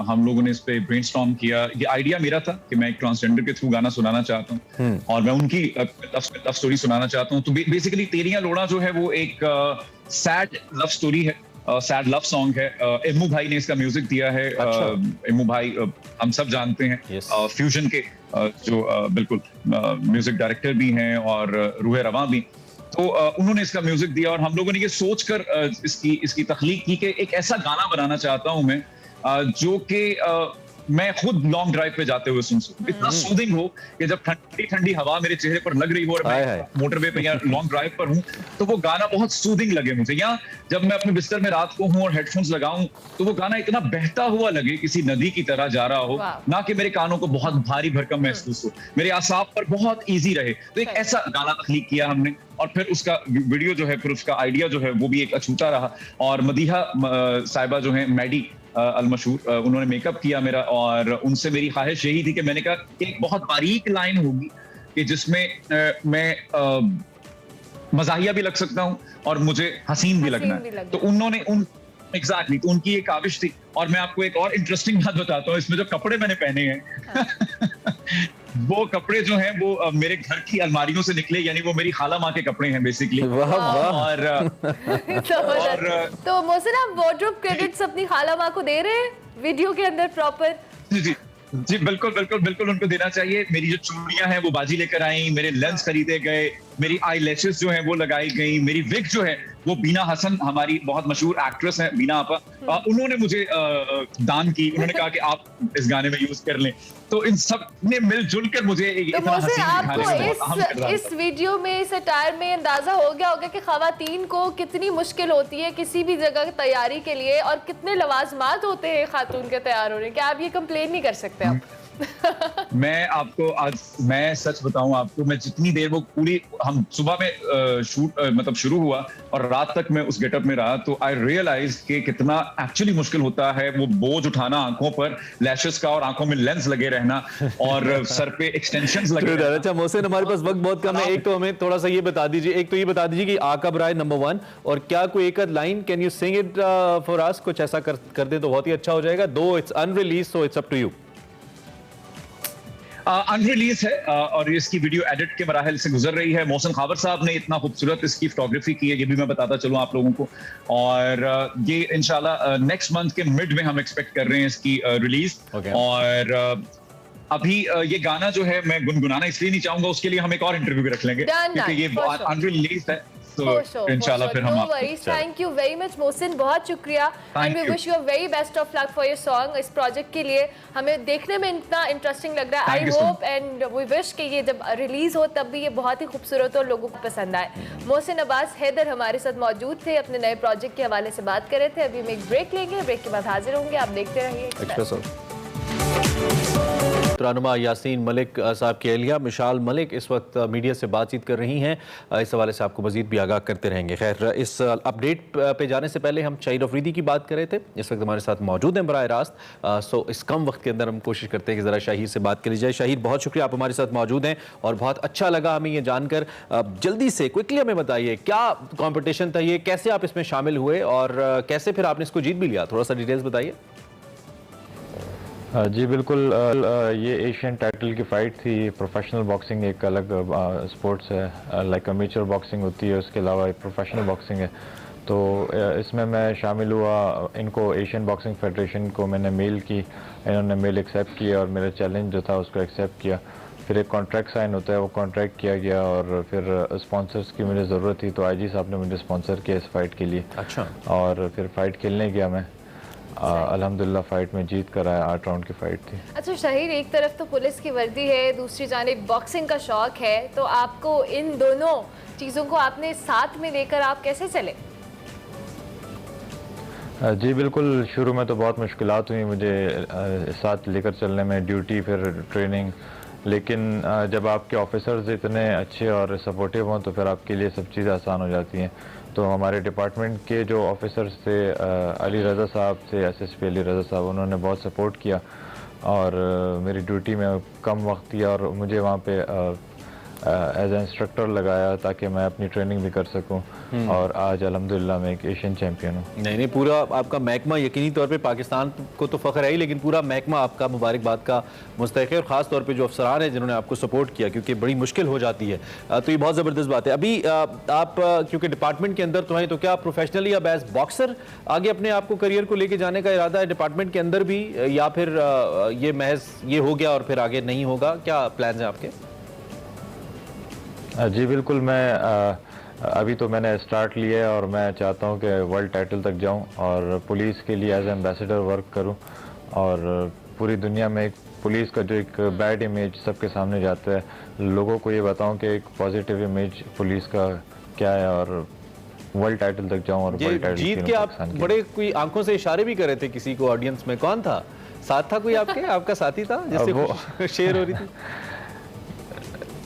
S10: हम लोगों ने इस पे ब्रेनस्टॉर्म किया। ये आइडिया मेरा था कि मैं एक ट्रांसजेंडर के थ्रू गाना सुनाना चाहता हूँ और मैं उनकी लव स्टोरी सुनाना चाहता हूँ। तो बेसिकली तेरियां लोड़ा जो है वो एक सैड लव स्टोरी है, सैड लव सॉन्ग है। एम्मू भाई ने इसका म्यूजिक दिया है। एम्मू भाई हम सब जानते हैं, फ्यूजन के जो बिल्कुल म्यूजिक डायरेक्टर भी हैं और रूह रवां भी। तो उन्होंने इसका म्यूजिक दिया और हम लोगों ने ये सोचकर इसकी तख्लीक की कि एक ऐसा गाना बनाना चाहता हूं मैं जो कि मैं खुद लॉन्ग ड्राइव पे जाते हुए सुन सकूं, इतना सूदिंग हो कि जब ठंडी ठंडी हवा मेरे चेहरे पर लग रही हो और मैं मोटरवे पे या लॉन्ग ड्राइव पर हूं तो वो गाना बहुत सूदिंग लगे मुझे। या जब मैं अपने बिस्तर में रात को हूं और हेडफोन्स लगाऊं तो वो गाना इतना बहता हुआ लगे, किसी नदी की तरह जा रहा हो, ना कि मेरे कानों को बहुत भारी भरकम महसूस हो, मेरे आसाब पर बहुत ईजी रहे। तो एक ऐसा गाना तख्लीक किया हमने और फिर उसका वीडियो जो है, फिर उसका आइडिया जो है वो भी एक अछूता रहा। और मदीहा साहिबा जो है, मैडी अलमशहूर, उन्होंने मेकअप किया मेरा और उनसे मेरी ख्वाहिश यही थी कि मैंने कहा एक बहुत बारीक लाइन होगी कि जिसमें मैं मजाहिया भी लग सकता हूं और मुझे हसीन भी लगना है। तो उन्होंने एग्जैक्टली तो उनकी ये काविश थी। और मैं आपको एक और इंटरेस्टिंग बात बताता हूँ, इसमें जो कपड़े मैंने पहने हैं वो कपड़े जो हैं वो मेरे घर की अलमारियों से निकले, यानी वो मेरी खाला माँ के कपड़े हैं बेसिकली। और
S1: तो मोहसिन, आप वार्डरोब क्रेडिट्स अपनी खाला माँ को दे रहे हैं वीडियो के अंदर प्रॉपर?
S10: जी जी बिल्कुल बिल्कुल बिल्कुल उनको देना चाहिए। मेरी जो चूड़ियां हैं वो बाजी लेकर आई, मेरे लेंस खरीदे गए, मेरी आई लैशेस जो हैं वो लगाई गई, मेरी विग जो है वो बीना हसन, हमारी बहुत मशहूर एक्ट्रेस है बीना आपा, उन्होंने मुझे दान की। उन्होंने कहा कि आप इस गाने में यूज कर लें। तो इन सब ने मिलजुल कर मुझे
S1: तो
S10: इतना हसीन दिखाने में बहुत अहम किरदार
S1: आपको इस वीडियो में, इस अटायर में अंदाजा हो गया होगा कि खवातीन को कितनी मुश्किल होती है किसी भी जगह की तैयारी के लिए, और कितने लवाजमात होते हैं खातून के तैयार होने के। आप ये कंप्लेन नहीं कर सकते आप।
S10: मैं आपको आज, मैं सच बताऊं आपको, मैं जितनी देर वो पूरी, हम सुबह में शूट मतलब शुरू हुआ और रात तक मैं उस गेटअप में रहा, तो आई रियलाइज कि कितना एक्चुअली मुश्किल होता है वो बोझ उठाना आंखों पर, लैशेस का, और आंखों में लेंस लगे रहना, और सर पे एक्सटेंशंस लगे रहना।
S2: अच्छा मोहसिन, हमारे पास वक्त बहुत कम है, एक तो हमें थोड़ा सा ये बता दीजिए, एक तो ये बता दीजिए कि आका बराए नंबर 1, और क्या कोई एक line can you sing it for us, कुछ ऐसा कर दे तो बहुत ही अच्छा हो जाएगा। Though it's unreleased, so it's up to you.
S10: Unreleased है और इसकी वीडियो एडिट के मराहल से गुजर रही है। मोहसिन खावर साहब ने इतना खूबसूरत इसकी फोटोग्राफी की है, ये भी मैं बताता चलूं आप लोगों को, और ये इंशाल्लाह नेक्स्ट मंथ के मिड में हम एक्सपेक्ट कर रहे हैं इसकी रिलीज। और अभी ये गाना जो है मैं गुनगुनाना इसलिए नहीं चाहूंगा, उसके लिए हम एक और इंटरव्यू भी रख लेंगे क्योंकि ये अनरिलीज है। तो इंशाल्लाह फिर हम
S1: thank you very much Mohsin, बहुत शुक्रिया, and we wish you a very best of luck for your song. इस प्रोजेक्ट के लिए हमें देखने में इतना इंटरेस्टिंग लग रहा है। I hope and we wish कि ये जब रिलीज हो तब भी ये बहुत ही खूबसूरत हो, लोगों को पसंद आए। मोहसिन अब्बास हैदर हमारे साथ मौजूद थे, अपने नए प्रोजेक्ट के हवाले से बात कर रहे थे। अभी हम एक ब्रेक लेंगे, ब्रेक के बाद हाजिर होंगे, आप देखते रहिए।
S2: रहनुमा यासीन मलिक साहब की एहलिया मिशाल मलिक इस वक्त मीडिया से बातचीत कर रही हैं, इस हवाले से आपको मजीद भी आगाह करते रहेंगे। खैर, इस अपडेट पे जाने से पहले हम शाहिर अफरीदी की बात कर रहे थे, इस वक्त हमारे साथ मौजूद हैं बराह रास्त। सो इस कम वक्त के अंदर हम कोशिश करते हैं कि ज़रा शाहिर से बात करी जाए। शाहिर, बहुत शुक्रिया, आप हमारे साथ मौजूद हैं और बहुत अच्छा लगा हमें ये जानकर। जल्दी से क्विकली हमें बताइए, क्या कॉम्पिटिशन था ये, कैसे आप इसमें शामिल हुए और कैसे फिर आपने इसको जीत भी लिया, थोड़ा सा डिटेल्स बताइए।
S11: जी बिल्कुल, ये एशियन टाइटल की फ़ाइट थी। प्रोफेशनल बॉक्सिंग एक अलग स्पोर्ट्स है, लाइक अमेचर बॉक्सिंग होती है, उसके अलावा एक प्रोफेशनल बॉक्सिंग है। तो इसमें मैं शामिल हुआ। इनको एशियन बॉक्सिंग फेडरेशन को मैंने मेल की, इन्होंने मेल एक्सेप्ट किया और मेरा चैलेंज जो था उसको एक्सेप्ट किया। फिर एक कॉन्ट्रैक्ट साइन होता है, वो कॉन्ट्रैक्ट किया गया और फिर स्पॉन्सर्स की मुझे ज़रूरत थी, तो आईजी साहब ने मुझे स्पॉन्सर किया इस फाइट के लिए।
S2: अच्छा।
S11: और फिर फाइट खेलने गया मैं, अल्हम्दुलिल्लाह फाइट में जीत कर आया। 8 राउंड की फाइट थी।
S1: अच्छा शाहिर, एक तरफ तो पुलिस की वर्दी है, दूसरी जानिब बॉक्सिंग का शौक है, तो आपको इन दोनों चीज़ों को आपने साथ में लेकर आप कैसे चले?
S11: जी बिल्कुल, शुरू में तो बहुत मुश्किलात हुई मुझे साथ लेकर चलने में, ड्यूटी फिर ट्रेनिंग, लेकिन जब आपके ऑफिसर्स इतने अच्छे और सपोर्टिव हों तो फिर आपके लिए सब चीज़ें आसान हो जाती हैं। तो हमारे डिपार्टमेंट के जो ऑफिसर्स थे, अली रज़ा साहब थे, एसएसपी अली रज़ा साहब, उन्होंने बहुत सपोर्ट किया और मेरी ड्यूटी में कम वक्त दिया और मुझे वहाँ पे एज ए इंस्ट्रक्टर लगाया ताकि मैं अपनी ट्रेनिंग भी कर सकूं, और आज अल्हम्दुलिल्लाह मैं एक एशियन चैम्पियन हूं।
S2: नहीं, पूरा आपका महकमा यकीनी तौर पे पाकिस्तान को तो फ़ख्र है ही, लेकिन पूरा महकमा आपका मुबारकबाद का मुस्तहिक़ है, और ख़ास तौर पे जो अफसरान हैं जिन्होंने आपको सपोर्ट किया, क्योंकि बड़ी मुश्किल हो जाती है। तो ये बहुत ज़बरदस्त बात है। अभी आप क्योंकि डिपार्टमेंट के अंदर तो हैं, तो क्या आप प्रोफेशनली अब एज बॉक्सर आगे अपने आप को करियर को लेके जाने का इरादा है डिपार्टमेंट के अंदर भी, या फिर ये महज ये हो गया और फिर आगे नहीं होगा, क्या प्लान है आपके?
S11: जी बिल्कुल, मैं अभी तो मैंने स्टार्ट लिया है और मैं चाहता हूं कि वर्ल्ड टाइटल तक जाऊं और पुलिस के लिए एज एम्बेसडर वर्क करूं, और पूरी दुनिया में एक पुलिस का जो एक बैड इमेज सबके सामने जाता है, लोगों को ये बताऊं कि एक पॉजिटिव इमेज पुलिस का क्या है, और वर्ल्ड टाइटल तक जाऊं और वर्ल्ड टाइटल
S2: जीत के आप बड़े कोई आंखों से इशारे भी कर रहे थे किसी को ऑडियंस में, कौन था साथ? था कोई आपके आपका साथी था जिससे वो शेयर हो रही थी?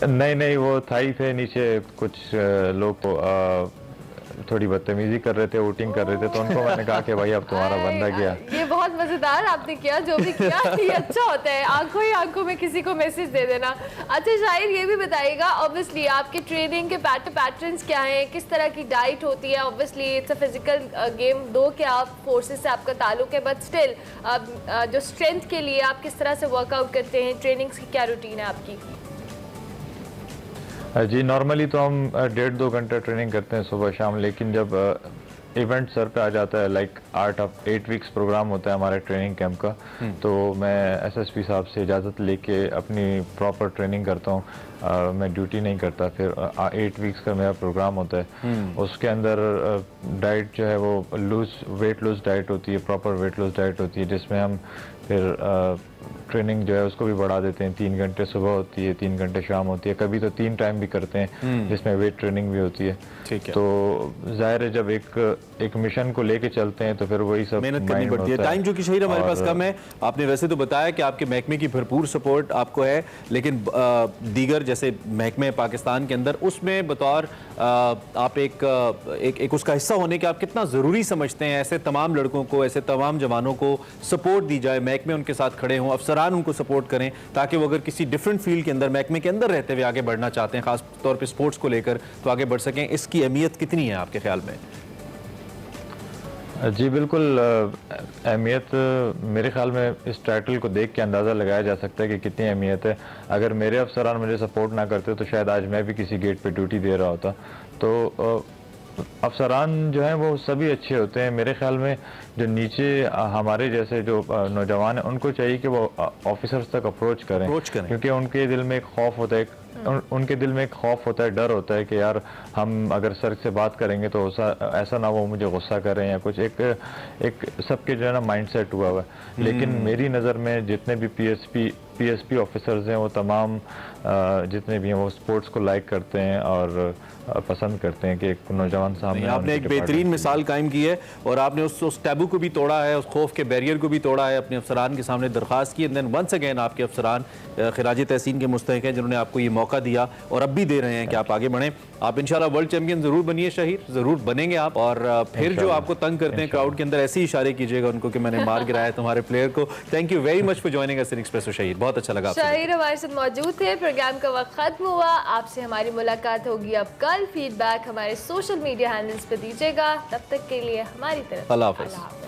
S11: नहीं, वो था ही थे नीचे, कुछ लोग थोड़ी बदतमीजी कर रहे थे, वोटिंग कर रहे थे, तो उनको मैंने कहा कि भाई अब तुम्हारा बंदा गया।
S1: ये बहुत मजेदार आपने किया, जो भी किया ये अच्छा होता है, आंखों ही आंखों में किसी को मैसेज दे देना। अच्छा शाहिर, ये भी बताइएगा, ऑब्वियसली आपके ट्रेनिंग के पैटर्न्स क्या हैं, किस तरह की डाइट होती है? Obviously it's a physical game, दो के आप फोर्सेस से आपका ताल्लुक है, बट स्टिल जो स्ट्रेंथ के लिए आप किस तरह से वर्कआउट करते हैं, ट्रेनिंग्स की क्या रूटीन है आपकी?
S11: जी नॉर्मली तो हम 1.5-2 घंटे ट्रेनिंग करते हैं सुबह शाम, लेकिन जब इवेंट सर पे आ जाता है, लाइक 8 वीक्स प्रोग्राम होता है हमारे ट्रेनिंग कैंप का, तो मैं एसएसपी साहब से इजाज़त लेके अपनी प्रॉपर ट्रेनिंग करता हूँ। मैं ड्यूटी नहीं करता, फिर 8 वीक्स का मेरा प्रोग्राम होता है। उसके अंदर डाइट जो है वो वेट लूज डाइट होती है, प्रॉपर वेट लूज डाइट होती है, जिसमें हम फिर ट्रेनिंग जो है उसको भी बढ़ा देते हैं। 3 घंटे सुबह होती है, 3 घंटे शाम होती है, कभी तो 3 टाइम भी करते हैं जिसमें वेट ट्रेनिंग भी होती है।
S2: ठीक है।
S11: तो जाहिर है जब एक मिशन को लेके चलते हैं तो फिर वही सब
S2: मेहनत करनी पड़ती है। टाइम जो कि शहीर हमारे पास कम है, आपने वैसे तो बताया कि आपके महकमे की भरपूर सपोर्ट आपको है, लेकिन दीगर जैसे महकमे पाकिस्तान के अंदर उसमें बतौर आप एक उसका हिस्सा होने के आप कितना ज़रूरी समझते हैं ऐसे तमाम लड़कों को, ऐसे तमाम जवानों को सपोर्ट दी जाए, महकमे उनके साथ खड़े हों, अफसरान उनको सपोर्ट करें, ताकि वो अगर किसी डिफरेंट फील्ड के अंदर महकमे के अंदर रहते हुए आगे बढ़ना चाहते हैं, खास तौर पर स्पोर्ट्स को लेकर, तो आगे बढ़ सकें। इसकी अहमियत कितनी है आपके ख्याल में?
S11: जी बिल्कुल, अहमियत मेरे ख्याल में इस टाइटल को देख के अंदाज़ा लगाया जा सकता है कि कितनी अहमियत है। अगर मेरे अफसरान मुझे सपोर्ट ना करते तो शायद आज मैं भी किसी गेट पे ड्यूटी दे रहा होता। तो अफसरान जो हैं वो सभी अच्छे होते हैं। मेरे ख्याल में जो नीचे हमारे जैसे जो नौजवान हैं उनको चाहिए कि वो ऑफिसर्स तक अप्रोच करें, क्योंकि उनके दिल में एक खौफ होता है, उनके दिल में एक खौफ होता है, डर होता है कि यार हम अगर सर से बात करेंगे तो ऐसा ना वो मुझे गुस्सा करें या कुछ। एक सबके जो है ना माइंडसेट हुआ हुआ है। लेकिन मेरी नज़र में जितने भी पीएसपी ऑफिसर्स हैं वो तमाम जितने भी हैं वो स्पोर्ट्स को लाइक करते हैं और पसंद करते हैं कि एक नौजवान सामने।
S2: आपने एक बेहतरीन मिसाल कायम की है और आपने उस टैबू को भी तोड़ा है, उस खौफ के बैरियर को भी तोड़ा है, अपने अफसरान के सामने दरख्वास्त की। देन वंस अगेन आपके अफसरान खिराज तहसीन के मुस्तहिक हैं जिन्होंने आपको ये मौका दिया और अब भी दे रहे हैं कि आप आगे बढ़ें। आप इंशाल्लाह वर्ल्ड चैंपियन ज़रूर बनिए शहीर, ज़रूर बनेंगे आप। और फिर जो आपको तंग करते हैं क्राउड के अंदर, ऐसे ही इशारे कीजिएगा उनको कि मैंने मार गिराया तुम्हारे प्लेयर को। Thank you very much for joining us in espresso Shaheer, बहुत अच्छा लगा।
S1: शहीर हमारे साथ मौजूद थे। प्रोग्राम का वक्त खत्म हुआ, आपसे हमारी मुलाकात होगी अब कल। फीडबैक हमारे सोशल मीडिया हैंडल्स पे दीजिएगा। तब तक के लिए हमारी तरफ
S2: अल्लाह हाफ़िज़।